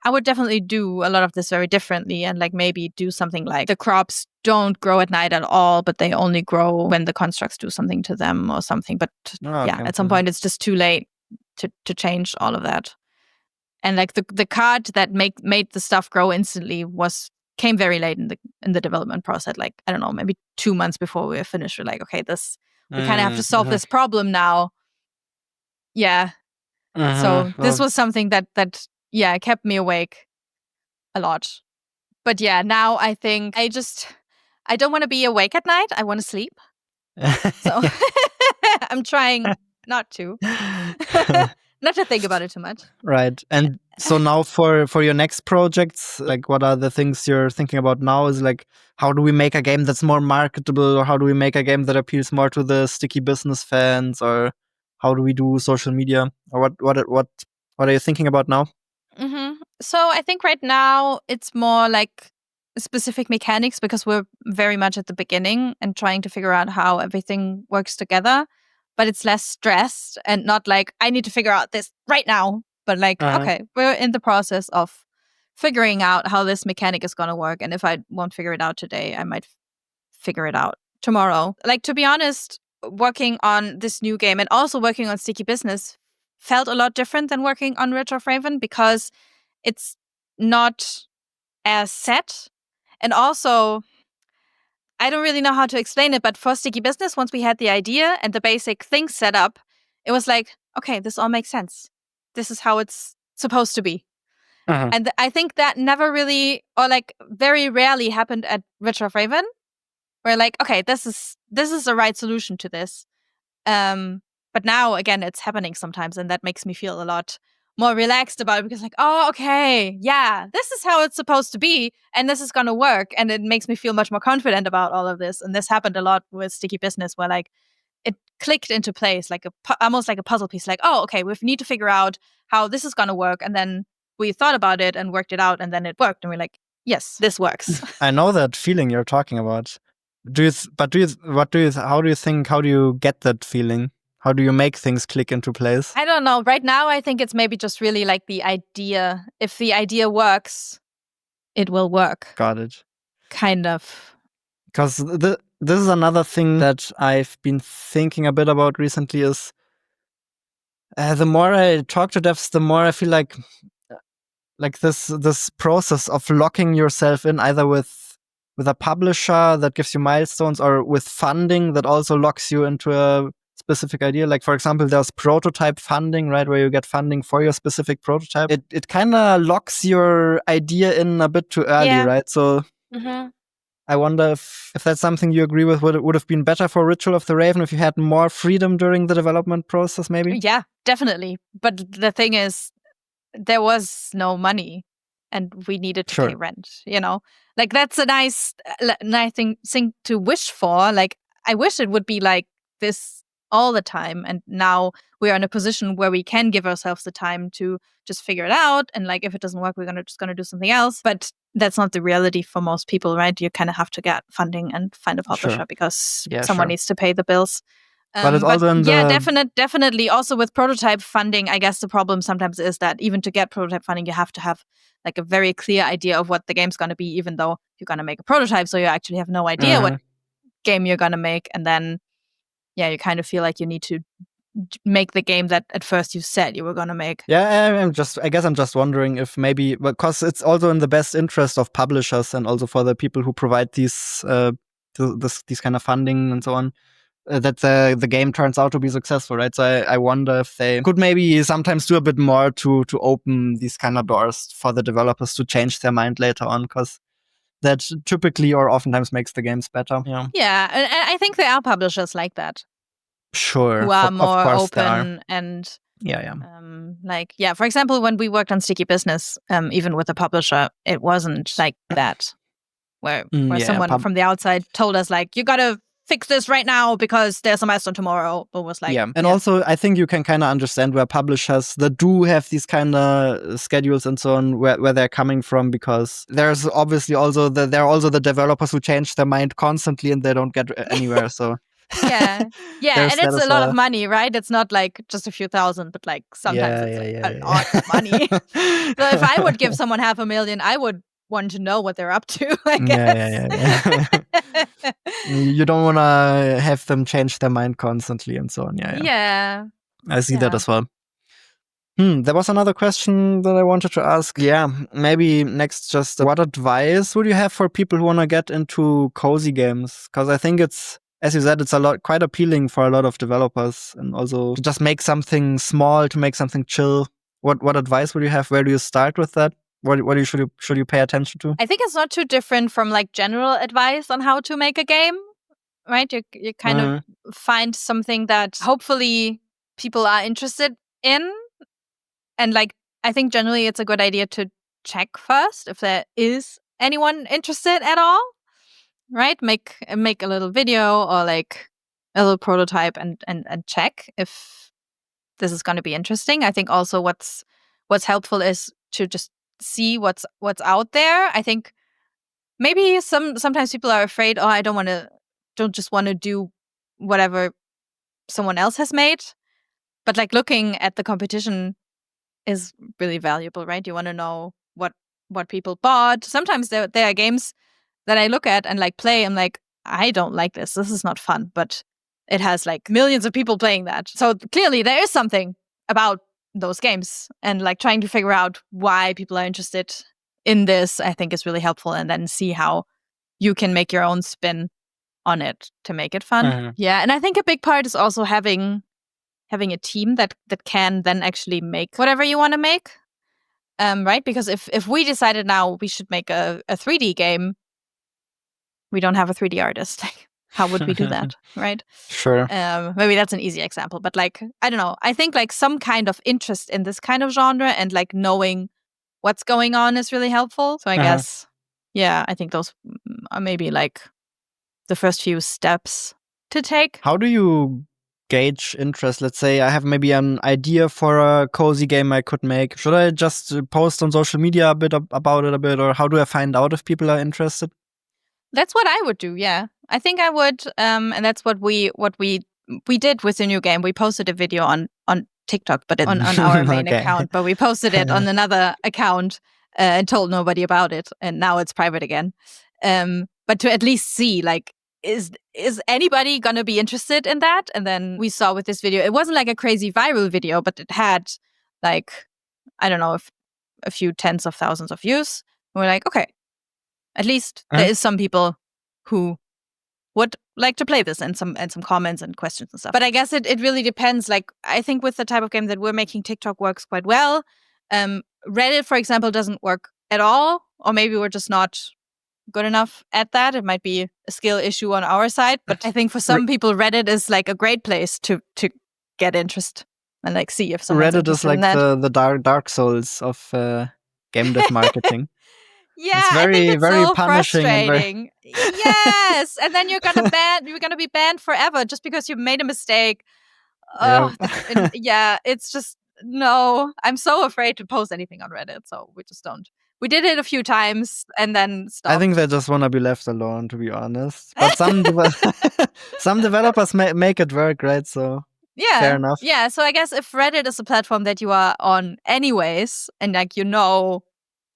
I would definitely do a lot of this very differently, and like maybe do something like the crops don't grow at night at all, but they only grow when the constructs do something to them or something. But at some point it's just too late to change all of that. And like the card that made the stuff grow instantly came very late in the development process. Like, I don't know, maybe 2 months before we were finished. We're like, okay, we kind of have to solve this problem now. Yeah. So this was something that kept me awake a lot. But yeah, now I think I don't want to be awake at night. I want to sleep. So I'm trying not to. Not to think about it too much. Right. And so now for your next projects, like what are the things you're thinking about now? Is like, how do we make a game that's more marketable, or how do we make a game that appeals more to the sticky business fans, or how do we do social media, or what are you thinking about now? Mm-hmm. So I think right now it's more like specific mechanics, because we're very much at the beginning and trying to figure out how everything works together. But it's less stressed and not like, I need to figure out this right now. But like, okay, we're in the process of figuring out how this mechanic is going to work. And if I won't figure it out today, I might figure it out tomorrow. Like, to be honest, working on this new game and also working on Sticky Business felt a lot different than working on Rift of Raven, because it's not as set. And also, I don't really know how to explain it, but for Sticky Business, once we had the idea and the basic things set up, it was like, okay, this all makes sense. This is how it's supposed to be. And I think that never really, or like very rarely happened at Rift of Raven, where like, okay, this is the right solution to this. But now again, it's happening sometimes, and that makes me feel a lot more relaxed about it, because like, oh, okay, yeah, this is how it's supposed to be, and this is gonna work, and it makes me feel much more confident about all of this. And this happened a lot with Sticky Business, where like it clicked into place, like almost like a puzzle piece. Like, oh, okay, we need to figure out how this is gonna work, and then we thought about it and worked it out, and then it worked, and we're like, yes, this works. I know that feeling you're talking about. How do you get that feeling? How do you make things click into place? I don't know. Right now, I think it's maybe just really like the idea. If the idea works, it will work. Got it. Kind of. Because this is another thing that I've been thinking a bit about recently is the more I talk to devs, the more I feel like this process of locking yourself in, either with a publisher that gives you milestones, or with funding that also locks you into a specific idea. Like, for example, there's prototype funding, right, where you get funding for your specific prototype. It kind of locks your idea in a bit too early, right? So I wonder if that's something you agree with. Would have been better for Ritual of the Raven if you had more freedom during the development process, maybe? Yeah, definitely. But the thing is, there was no money, and we needed to pay rent, you know? Like, that's a nice thing to wish for. Like, I wish it would be like this all the time. And now we are in a position where we can give ourselves the time to just figure it out. And like, if it doesn't work, we're just gonna do something else. But that's not the reality for most people, right? You kind of have to get funding and find a publisher because someone needs to pay the bills. But it's also definitely. Also with prototype funding, I guess the problem sometimes is that even to get prototype funding, you have to have like a very clear idea of what the game's going to be, even though you're going to make a prototype. So you actually have no idea what game you're going to make. And then, you kind of feel like you need to make the game that at first you said you were going to make. Yeah, I guess I'm just wondering if maybe, because it's also in the best interest of publishers and also for the people who provide these kind of funding and so on, that the game turns out to be successful, right? So I wonder if they could maybe sometimes do a bit more to open these kind of doors for the developers to change their mind later on, because that typically or oftentimes makes the games better. Yeah, and I think there are publishers like that. Sure. Who are more open and for example, when we worked on Sticky Business, even with a publisher, it wasn't like that, where someone from the outside told us like, you gotta fix this right now because there's a milestone tomorrow. It was like, also I think you can kind of understand where publishers that do have these kind of schedules and so on, where they're coming from, because there's obviously also there are also the developers who change their mind constantly and they don't get anywhere. So Yeah. Yeah. There's And that it's as a lot of well. money, right? It's not like just a few thousand, but like sometimes it's a lot of money. So if I would give someone $500,000, I would want to know what they're up to, I guess. Yeah. You don't want to have them change their mind constantly and so on. Yeah. I see that as well. There was another question that I wanted to ask. Yeah, maybe next, just what advice would you have for people who want to get into cozy games? Because I think it's, as you said, it's quite appealing for a lot of developers, and also to just make something small, to make something chill. What advice would you have? Where do you start with that? What should you pay attention to? I think it's not too different from like general advice on how to make a game, right? You kind of find something that hopefully people are interested in. And like, I think generally it's a good idea to check first if there is anyone interested at all, right? Make a little video or like a little prototype and check if this is going to be interesting. I think also what's helpful is to just see what's out there. I think maybe sometimes people are afraid, I don't just want to do whatever someone else has made. But like looking at the competition is really valuable, right? You want to know what people bought. Sometimes there are games that I look at and like play. I'm like, I don't like this. This is not fun. But it has like millions of people playing that. So clearly there is something about those games, and like trying to figure out why people are interested in this, I think is really helpful, and then see how you can make your own spin on it to make it fun. Yeah. And I think a big part is also having a team that can then actually make whatever you want to make. Right? Because if we decided now we should make a 3D game, we don't have a 3D artist. Like, how would we do that? Right? Sure. Maybe that's an easy example, but like, I don't know. I think like some kind of interest in this kind of genre and like knowing what's going on is really helpful. So I guess, yeah, I think those are maybe like the first few steps to take. How do you gauge interest? Let's say I have maybe an idea for a cozy game I could make. Should I just post on social media a bit about it a bit, or how do I find out if people are interested? That's what I would do. Yeah, I think I would. And that's what we did with the new game. We posted a video on TikTok, but on our main account. But we posted it on another account and told nobody about it. And now it's private again. But to at least see, like, is anybody gonna be interested in that? And then we saw with this video, it wasn't like a crazy viral video, but it had like, I don't know, if a few tens of thousands of views. And we're like, okay, at least there is some people who would like to play this, and some comments and questions and stuff. But I guess it really depends. Like, I think with the type of game that we're making, TikTok works quite well. Reddit, for example, doesn't work at all, or maybe we're just not good enough at that. It might be a skill issue on our side, but I think for some people, Reddit is like a great place to get interest and like see if someone's Reddit is like the Dark Souls of game dev marketing. Yeah, it's very, I think it's very so punishing frustrating. Yes, and then you're gonna be banned forever just because you made a mistake. Yeah, it's just no. I'm so afraid to post anything on Reddit, so we just don't. We did it a few times and then stopped. I think they just want to be left alone, to be honest. But some some developers make it work, right? So yeah, fair enough. Yeah, so I guess if Reddit is a platform that you are on anyways, and like you know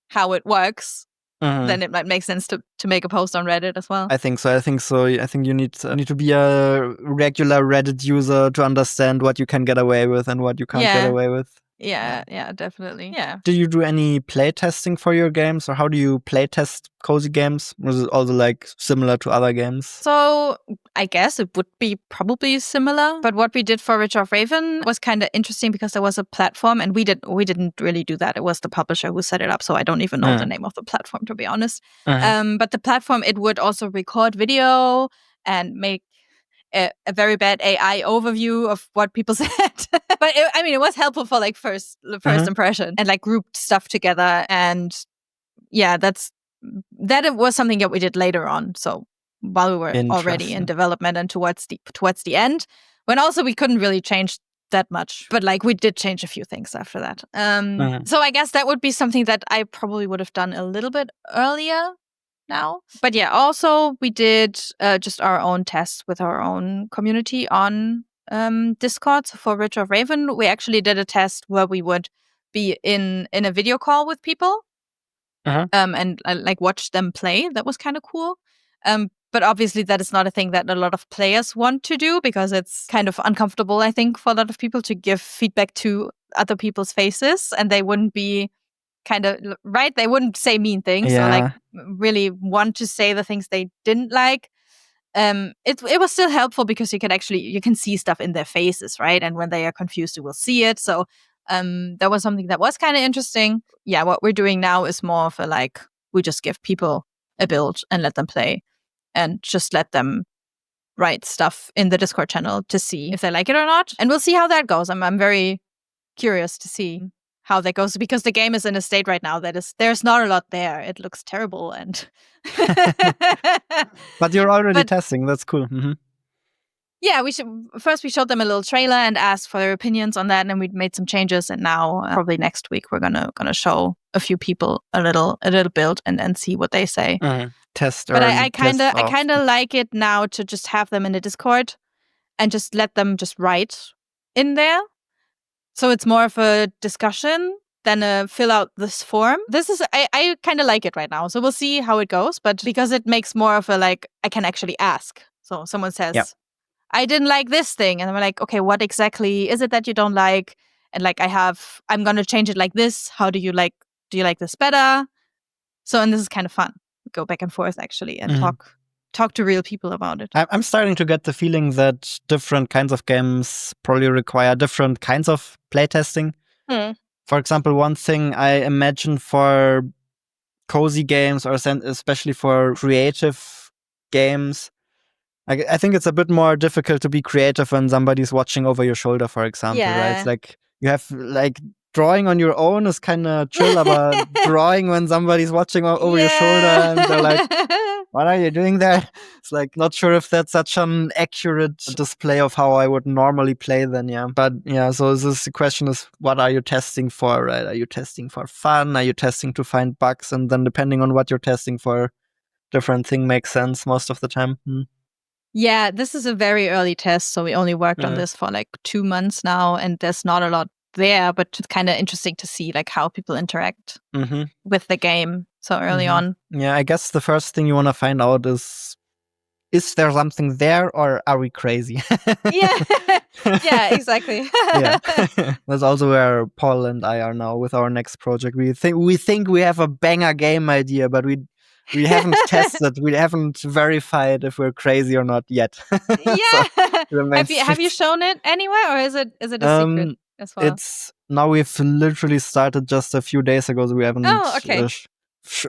how it works, then it might make sense to make a post on Reddit as well. I think so. I think you need to be a regular Reddit user to understand what you can get away with and what you can't get away with. Yeah, definitely. Yeah. Do you do any playtesting for your games, or how do you playtest cozy games? Or is it also like similar to other games? So I guess it would be probably similar. But what we did for Rich of Raven was kind of interesting because there was a platform, and we didn't really do that. It was the publisher who set it up. So I don't even know the name of the platform, to be honest. But the platform, it would also record video and make a very bad AI overview of what people said. But it was helpful for like first impression, and like grouped stuff together. And yeah, that was something that we did later on. So while we were already in development and towards the end, when also we couldn't really change that much, but like we did change a few things after that. So I guess that would be something that I probably would have done a little bit earlier. now. But yeah, also we did just our own tests with our own community on Discord. So for Rich of Raven, we actually did a test where we would be in a video call with people and like watch them play. That was kind of cool. But obviously that is not a thing that a lot of players want to do because it's kind of uncomfortable, I think, for a lot of people to give feedback to other people's faces, and they wouldn't be kind of right. They wouldn't say mean things or like really want to say the things they didn't like. It was still helpful because you can see stuff in their faces, right? And when they are confused, you will see it. So that was something that was kind of interesting. Yeah, what we're doing now is more of a like we just give people a build and let them play, and just let them write stuff in the Discord channel to see if they like it or not. And we'll see how that goes. I'm very curious to see how that goes because the game is in a state right now that there's not a lot there. It looks terrible and but you're already testing. That's cool. Mm-hmm. Yeah, we showed them a little trailer and asked for their opinions on that, and we made some changes. And now, probably next week, we're gonna show a few people a little build and see what they say. Test, but I kind of like it now to just have them in the Discord and just let them just write in there. So it's more of a discussion than a fill out this form. I kind of like it right now. So we'll see how it goes. But because it makes more of a like I can actually ask. So someone says, I didn't like this thing. And I'm like, okay, what exactly is it that you don't like? And like I'm going to change it like this. How do you like this better? So, and this is kind of fun. Go back and forth actually and talk to real people about it. I'm starting to get the feeling that different kinds of games probably require different kinds of playtesting. For example, one thing I imagine for cozy games or especially for creative games, I think it's a bit more difficult to be creative when somebody's watching over your shoulder, for example, right? It's like you have like drawing on your own is kind of chill, but drawing when somebody's watching over your shoulder and they're like, what are you doing there? It's like, not sure if that's such an accurate display of how I would normally play then, yeah. But yeah, so the question is, what are you testing for, right? Are you testing for fun? Are you testing to find bugs? And then depending on what you're testing for, different thing makes sense most of the time. Yeah, this is a very early test, so we only worked on this for like 2 months now, and there's not a lot there, but it's kind of interesting to see like how people interact with the game so early on. Yeah, I guess the first thing you want to find out is there something there or are we crazy? Yeah, exactly. Yeah. That's also where Paul and I are now with our next project. We think we have a banger game idea, but we haven't tested, we haven't verified if we're crazy or not yet. Yeah. Have you shown it anywhere, or is it a secret as well? It's now we've literally started just a few days ago, so we haven't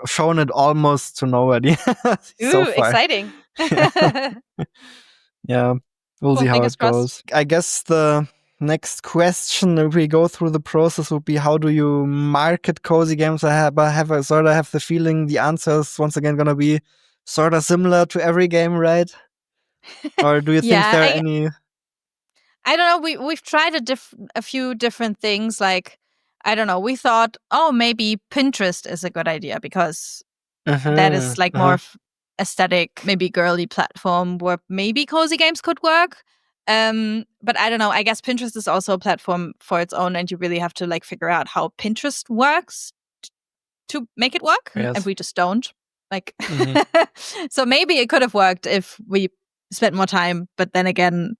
shown it almost to nobody so far. Exciting. Yeah, we'll see how it goes. I guess the next question, if we go through the process, would be how do you market cozy games? I have the feeling the answer is once again going to be sort of similar to every game, right? Or do you think there are any? I don't know. We've tried a few different things. Like, I don't know. We thought, maybe Pinterest is a good idea because that is like more aesthetic, maybe girly platform where maybe cozy games could work. But I don't know. I guess Pinterest is also a platform for its own, and you really have to like figure out how Pinterest works to make it work. Yes. And we just don't. Like, so maybe it could have worked if we spent more time. But then again,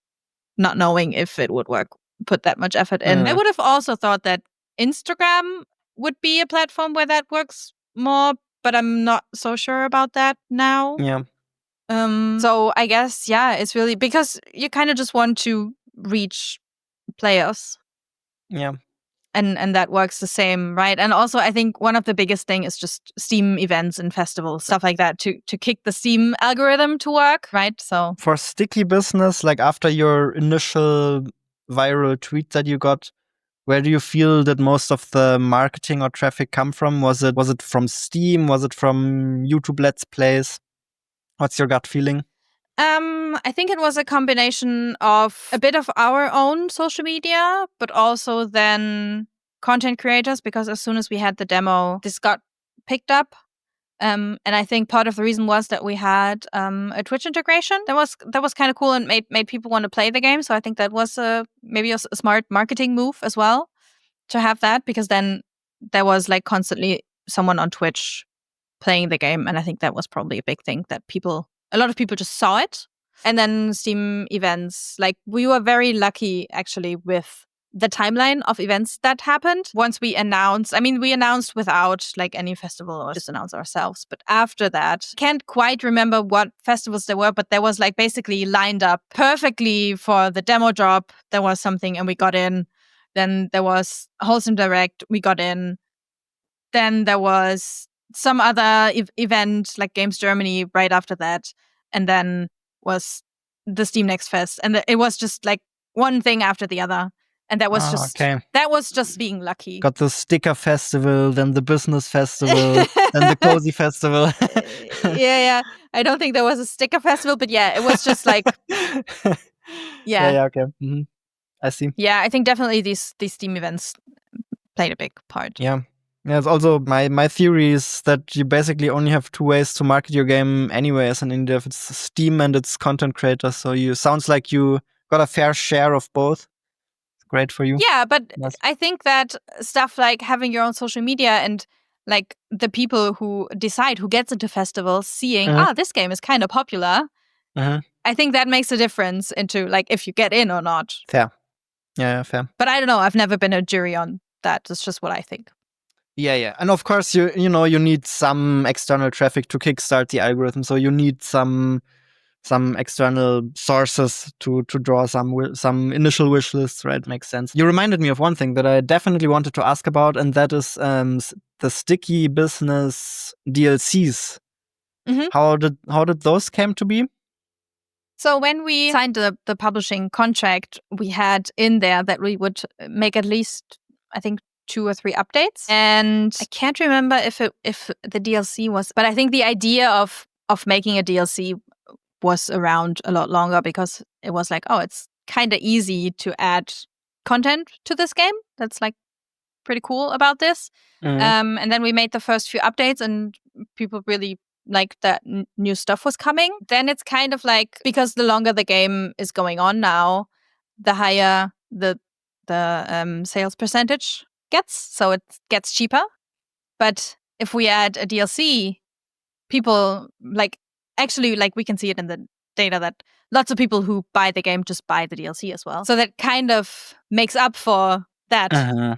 not knowing if it would work, put that much effort in. I would have also thought that Instagram would be a platform where that works more, but I'm not so sure about that now. Yeah. So I guess, it's really because you kind of just want to reach players. Yeah. And that works the same, right? And also, I think one of the biggest thing is just Steam events and festivals, stuff like that, to kick the Steam algorithm to work, right? So for sticky business, like after your initial viral tweet that you got, where do you feel that most of the marketing or traffic come from? Was it from Steam? Was it from YouTube Let's Plays? What's your gut feeling? I think it was a combination of a bit of our own social media, but also then content creators, because as soon as we had the demo, this got picked up. And I think part of the reason was that we had a Twitch integration that was kind of cool and made people want to play the game. So I think that was maybe a smart marketing move as well to have that, because then there was like constantly someone on Twitch playing the game, and I think that was probably a big thing that a lot of people just saw it. And then Steam events, like we were very lucky actually with the timeline of events that happened. Once we announced without like any festival or just announce ourselves. But after that, can't quite remember what festivals there were, but there was like basically lined up perfectly for the demo drop. There was something and we got in. Then there was Wholesome Direct, we got in. Then there was some other event like Games Germany right after that. And then was the Steam Next Fest. And it was just like one thing after the other. And that was just being lucky. Got the sticker festival, then the business festival, then the cozy festival. yeah. I don't think there was a sticker festival, but yeah, it was just like yeah, okay. Mm-hmm. I see. Yeah, I think definitely these Steam events played a big part. Yeah. Yeah, it's also my theory is that you basically only have two ways to market your game anyway as an indie dev. It's Steam and it's content creators. So sounds like you got a fair share of both. Great for you. Yeah, but yes. I think that stuff like having your own social media and like the people who decide who gets into festivals seeing, this game is kind of popular. I think that makes a difference into like if you get in or not. Fair. Yeah, fair. But I don't know. I've never been a jury on that. It's just what I think. Yeah. And of course, you need some external traffic to kickstart the algorithm. So you need some external sources to draw some initial wish lists, right? Makes sense. You reminded me of one thing that I definitely wanted to ask about, and that is the sticky business DLCs. Mm-hmm. How did those came to be? So when we signed the publishing contract, we had in there that we would make at least, I think, 2 or 3 updates. And I can't remember if the DLC was, but I think the idea of making a DLC was around a lot longer because it was like, it's kind of easy to add content to this game. That's like pretty cool about this. Mm-hmm. And then we made the first few updates and people really liked that new stuff was coming. Then it's kind of like, because the longer the game is going on now, the higher the sales percentage gets. So it gets cheaper. But if we add a DLC, people we can see it in the data that lots of people who buy the game just buy the DLC as well. So that kind of makes up for that. Uh-huh.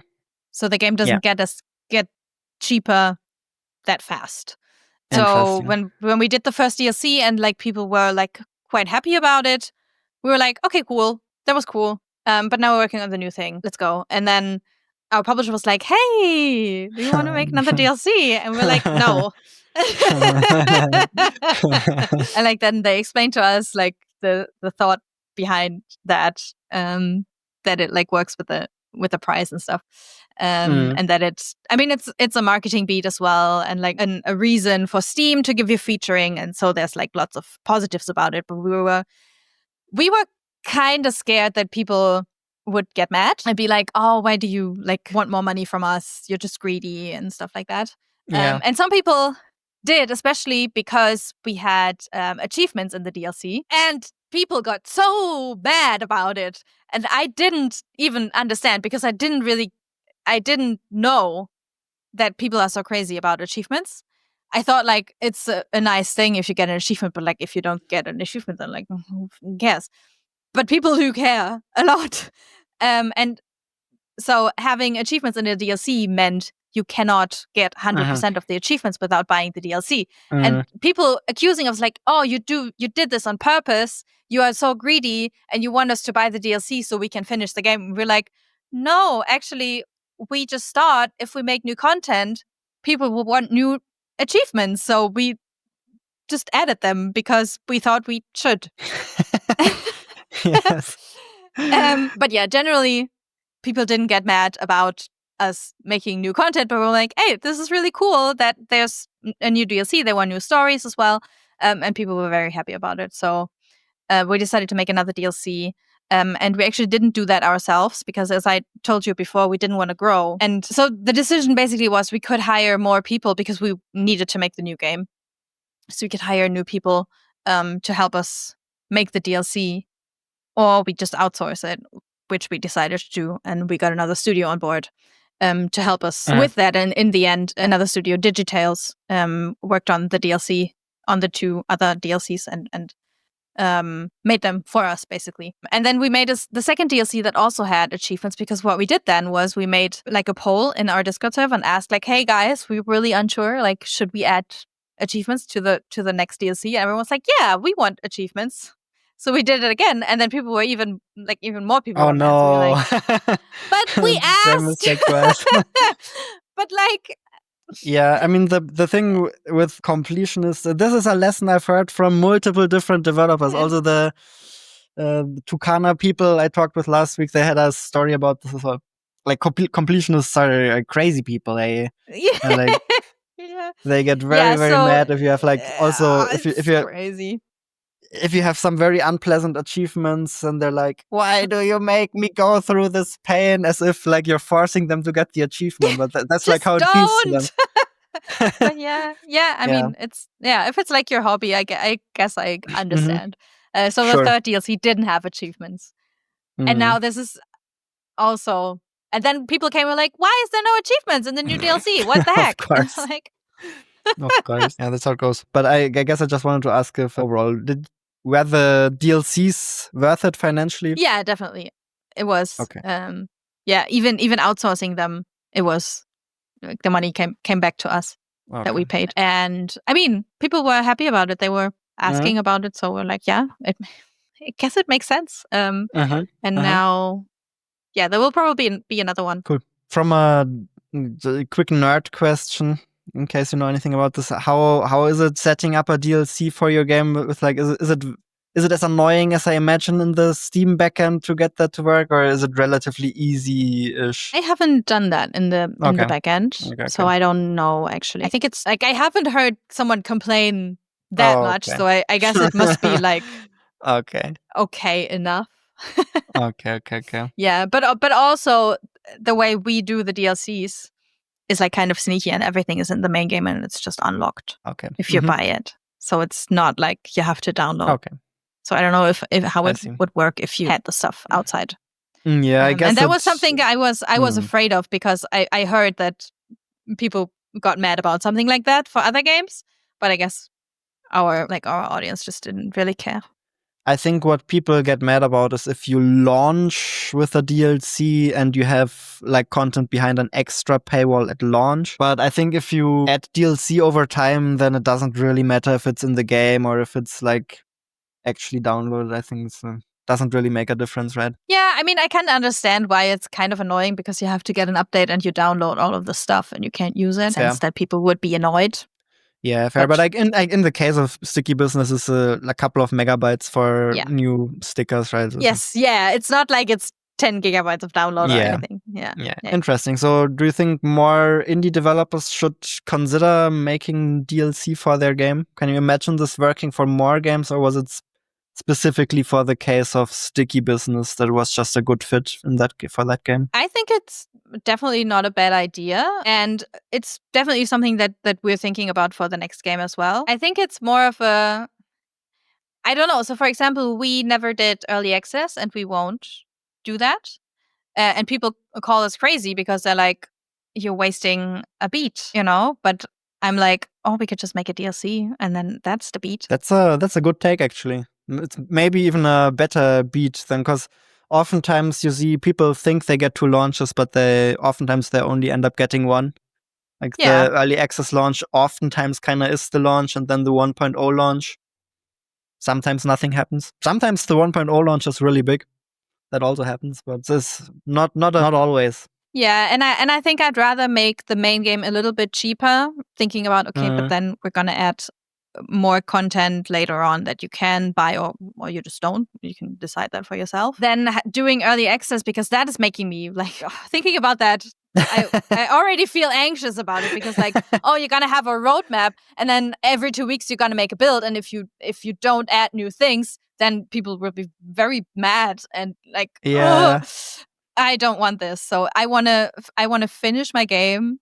So the game doesn't get cheaper that fast. So when we did the first DLC and like people were like quite happy about it, we were like, okay, cool, that was cool. But now we're working on the new thing. Let's go. And then our publisher was like, hey, do you want to make another DLC? And we're like, no. And like then they explained to us like the thought behind that, that it like works with the price and stuff, and that it's a marketing beat as well, and like a reason for Steam to give you featuring, and so there's like lots of positives about it. But we were kind of scared that people would get mad and be like, oh, why do you like want more money from us? You're just greedy and stuff like that. Yeah. And some people did, especially because we had achievements in the DLC, and people got so bad about it. And I didn't even understand because I didn't know that people are so crazy about achievements. I thought like it's a nice thing if you get an achievement, but like if you don't get an achievement, then like who cares? But people do care a lot. And so having achievements in the DLC meant you cannot get 100% of the achievements without buying the DLC. And people accusing us like, oh, you did this on purpose. You are so greedy and you want us to buy the DLC so we can finish the game. We're like, no, actually, we just thought if we make new content, people will want new achievements. So we just added them because we thought we should. Yes. But yeah, generally, people didn't get mad about us making new content, but we're like, hey, this is really cool that there's a new DLC. There were new stories as well. And people were very happy about it. So we decided to make another DLC. And we actually didn't do that ourselves because, as I told you before, we didn't want to grow. And so the decision basically was we could hire more people because we needed to make the new game. So we could hire new people to help us make the DLC, or we just outsource it, which we decided to do. And we got another studio on board to help us with that. And in the end, another studio, Digitales, worked on the DLC, on the 2 other DLCs and made them for us, basically. And then we made the second DLC that also had achievements, because what we did then was we made like a poll in our Discord server and asked like, hey guys, we're really unsure, like, should we add achievements to the next DLC? And everyone's like, yeah, we want achievements. So we did it again, and then people were even more people. Oh were mad. So we were no! like, but we asked. But like, yeah, I mean the thing with completion is this is a lesson I've heard from multiple different developers. Also the Tucana people I talked with last week, they had a story about this as well. Like completionists are crazy people. They like they get very mad if you have like also if you crazy. If you have some very unpleasant achievements and they're like, why do you make me go through this pain, as if like you're forcing them to get the achievement, but that's like how it feels to them. But I mean, it's if it's like your hobby, I guess I understand. So the third DLC didn't have achievements, and now this is also. And then people came and were like, why is there no achievements in the new DLC? What the heck? Of course. Of course. Yeah, that's how it goes. But I guess I just wanted to ask if overall, were the DLCs worth it financially? Yeah, definitely. It was. Okay. Even outsourcing them, it was like the money came back to us that we paid. And I mean, people were happy about it. They were asking about it. So we're like, I guess it makes sense. And now, there will probably be another one. Cool. From a quick nerd question, in case you know anything about this, how is it setting up a DLC for your game? With like, is it as annoying as I imagine in the Steam backend to get that to work, or is it relatively easy-ish? I haven't done that in the backend, so I don't know actually. I think it's like I haven't heard someone complain that much, so I guess it must be like okay enough. Okay. Yeah, but also the way we do the DLCs is like kind of sneaky, and everything is in the main game and it's just unlocked if you buy it. So it's not like you have to download. Okay. So I don't know if how it would work if you had the stuff outside. Yeah, I guess. And that was something I was afraid of, because I heard that people got mad about something like that for other games, but I guess our audience just didn't really care. I think what people get mad about is if you launch with a DLC and you have like content behind an extra paywall at launch. But I think if you add DLC over time, then it doesn't really matter if it's in the game or if it's like actually downloaded. I think it doesn't really make a difference, right? Yeah, I mean, I can understand why it's kind of annoying, because you have to get an update and you download all of the stuff and you can't use it. Sense that people would be annoyed. Yeah, fair. But like in the case of sticky businesses, a couple of megabytes for new stickers, right? Yes, it's not like it's 10 gigabytes of download or anything. Yeah. Interesting. So do you think more indie developers should consider making DLC for their game? Can you imagine this working for more games, or was it specifically for the case of sticky business that was just a good fit for that game? I think it's definitely not a bad idea, and it's definitely something that we're thinking about for the next game as well. I think it's more of a, I don't know. So for example, we never did early access, and we won't do that. And people call us crazy because they're like, you're wasting a beat, But I'm like, oh, we could just make a DLC, and then that's the beat. That's a good take, actually. It's maybe even a better beat than, because oftentimes you see people think they get 2 launches, but they only end up getting 1. Like the early access launch oftentimes kind of is the launch, and then the 1.0 launch. Sometimes nothing happens. Sometimes the 1.0 launch is really big. That also happens, but this not always. Yeah, and I think I'd rather make the main game a little bit cheaper, thinking about but then we're gonna add more content later on that you can buy, or you just don't. You can decide that for yourself. Then doing early access, because that is making me like thinking about that. I already feel anxious about it, because like, you're gonna have a roadmap, and then every 2 weeks you're gonna make a build, and if you don't add new things, then people will be very mad and like, Yeah. oh, I don't want this. So I wanna finish my game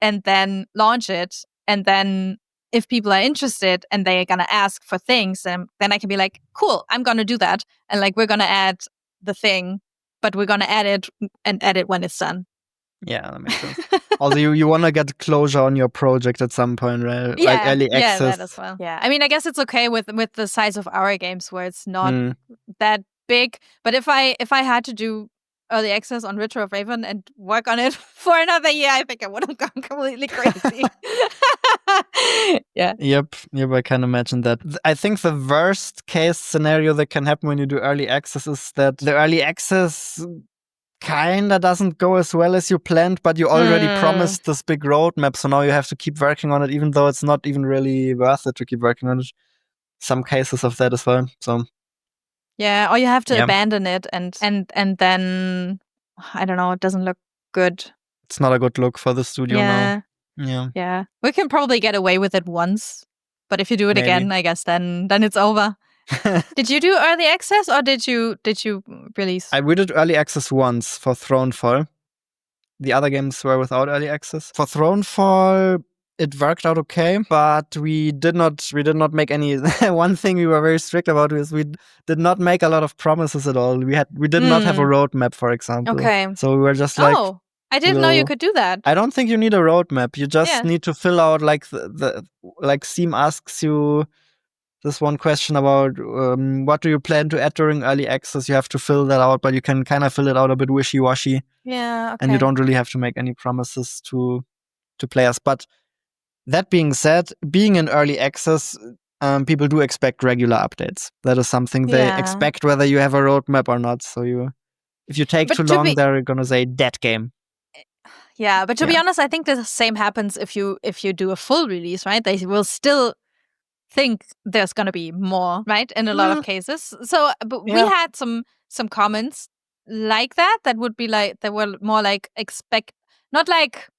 and then launch it, and then if people are interested and they're gonna ask for things, then I can be like, cool, I'm gonna do that, and like we're gonna add the thing, but we're gonna add it when it's done. Yeah, that makes sense. Also, you want to get closure on your project at some point, right? Like early access. That as well. Yeah, I mean, I guess it's okay with the size of our games where it's not that big. But if I had to do early access on Ritter of Raven and work on it for another year, I think I would have gone completely crazy. Yeah. Yep, I can imagine that. I think the worst case scenario that can happen when you do early access is that the early access kinda doesn't go as well as you planned, but you already promised this big roadmap, so now you have to keep working on it, even though it's not even really worth it to keep working on it. Some cases of that as well. So yeah, or you have to abandon it, and then I don't know, it doesn't look good. It's not a good look for the studio now. Yeah. We can probably get away with it once, but if you do it again, I guess then it's over. Did you do early access or did you release? We did early access once for Thronefall. The other games were without early access. For Thronefall, it worked out okay, but we did not make any. One thing we were very strict about is we did not make a lot of promises at all. We did not have a roadmap, for example. Okay. So we were just like, I didn't know you could do that. I don't think you need a roadmap. You just need to fill out like the like Steam asks you this one question about what do you plan to add during early access. You have to fill that out, but you can kind of fill it out a bit wishy-washy. Yeah, okay. And you don't really have to make any promises to players. But that being said, being in early access, people do expect regular updates. That is something they expect whether you have a roadmap or not. So if you take too long, they're gonna say dead game. Yeah, but to be honest, I think the same happens if you do a full release, right? They will still think there's gonna be more, right? In a lot of cases. So, but we had some comments like that would be like, they were more like not like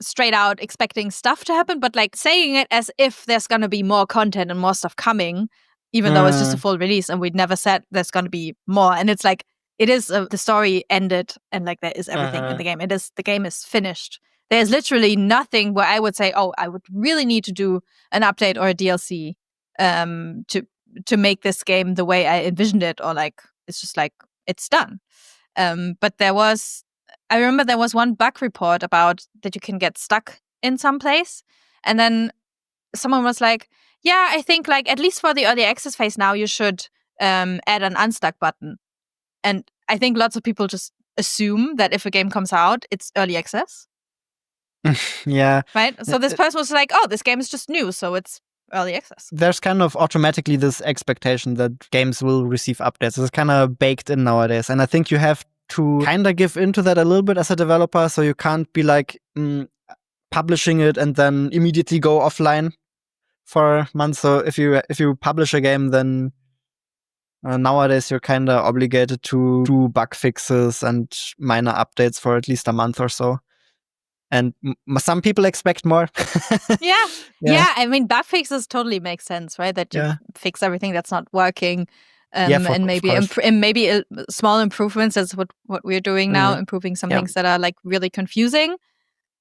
straight out expecting stuff to happen, but like saying it as if there's gonna be more content and more stuff coming, even though it's just a full release, and we'd never said there's gonna be more. And it's like, it is the story ended, and like there is everything in the game. The game is finished. There's literally nothing where I would say, oh, I would really need to do an update or a DLC to make this game the way I envisioned it, or like it's just like it's done. But I remember there was one bug report about that you can get stuck in some place, and then someone was like, yeah, I think like at least for the early access phase now you should add an unstuck button. And I think lots of people just assume that if a game comes out, it's early access. Yeah. Right? So this person was like, oh, this game is just new, so it's early access. There's kind of automatically this expectation that games will receive updates. It's kind of baked in nowadays. And I think you have to kind of give into that a little bit as a developer, so you can't be like publishing it and then immediately go offline for months. So if you publish a game, then nowadays you're kind of obligated to do bug fixes and minor updates for at least a month or so. And some people expect more. Yeah. I mean, bug fixes totally make sense, right? That you fix everything that's not working, and maybe small improvements. That's what we're doing now, improving some things that are like really confusing.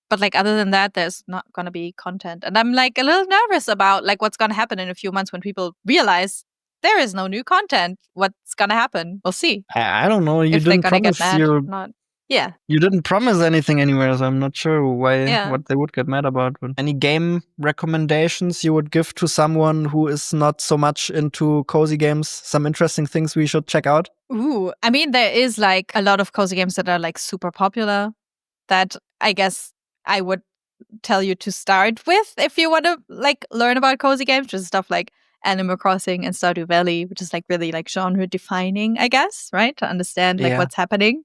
But like other than that, there's not gonna be content, and I'm like a little nervous about like what's gonna happen in a few months when people realize there is no new content. What's gonna happen? We'll see. I don't know. You didn't promise You didn't promise anything anywhere, so I'm not sure what they would get mad about. But any game recommendations you would give to someone who is not so much into cozy games? Some interesting things we should check out? Ooh, I mean, there is like a lot of cozy games that are like super popular that I guess I would tell you to start with if you want to like learn about cozy games, just stuff like Animal Crossing and Stardew Valley, which is like really like genre defining, I guess, right? To understand like what's happening.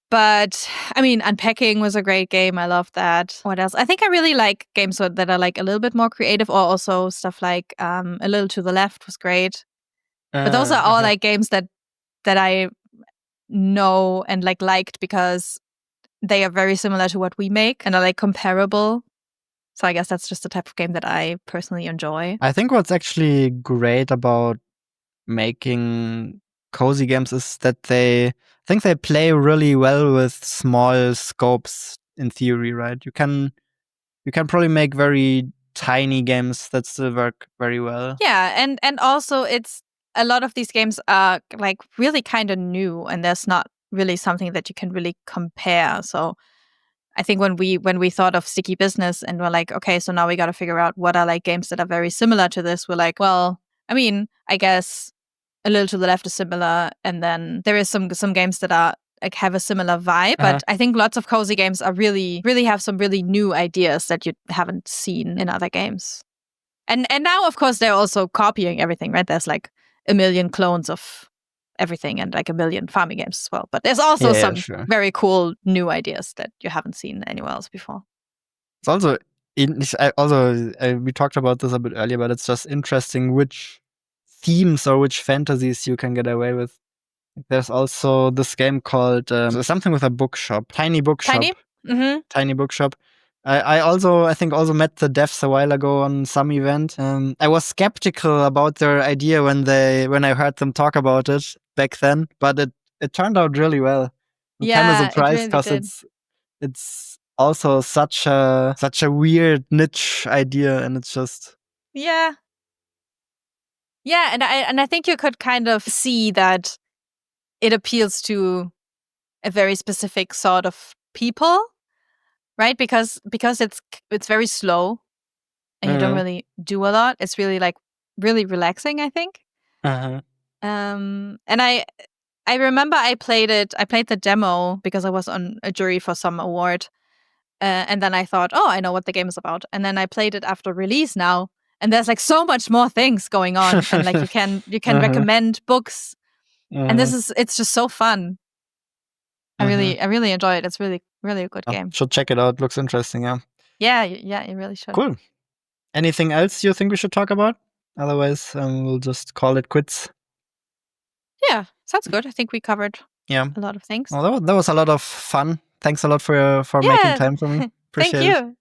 But I mean, Unpacking was a great game. I love that. What else? I think I really like games that are like a little bit more creative, or also stuff like A Little to the Left was great. But those are all like games that I know and like liked because they are very similar to what we make and are like comparable. So I guess that's just the type of game that I personally enjoy. I think what's actually great about making cozy games is that I think they play really well with small scopes in theory, right? You can probably make very tiny games that still work very well. Yeah, and also it's a lot of these games are like really kind of new, and there's not really something that you can really compare. So I think when we thought of Sticky Business and we're like, okay, so now we got to figure out what are like games that are very similar to this. We're like, well, I mean, I guess A Little to the Left is similar, and then there is some games that are like have a similar vibe. But I think lots of cozy games are really have some really new ideas that you haven't seen in other games. And now, of course, they're also copying everything, right? There's like a million clones of everything and like a million farming games as well. But there's also some very cool new ideas that you haven't seen anywhere else before. It's also, we talked about this a bit earlier, but it's just interesting which themes or which fantasies you can get away with. There's also this game called something with a bookshop, tiny bookshop. Tiny? Mm-hmm. Tiny bookshop. I think also met the devs a while ago on some event. I was skeptical about their idea when I heard them talk about it back then, but it turned out really well. I'm kind of surprised because it's also such a weird niche idea, and it's just yeah, and I think you could kind of see that it appeals to a very specific sort of people, right? Because it's very slow and you don't really do a lot. It's really like really relaxing, I think. And I remember I played the demo because I was on a jury for some award. And then I thought, oh, I know what the game is about. And then I played it after release now. And there's like so much more things going on. And like you can recommend books. And it's just so fun. I really enjoy it. It's really, really a good game. Should check it out. Looks interesting, yeah. Yeah, you really should. Cool. Anything else you think we should talk about? Otherwise, we'll just call it quits. Yeah, sounds good. I think we covered a lot of things. Well, that was a lot of fun. Thanks a lot for making time for me. Appreciate it. Thank you.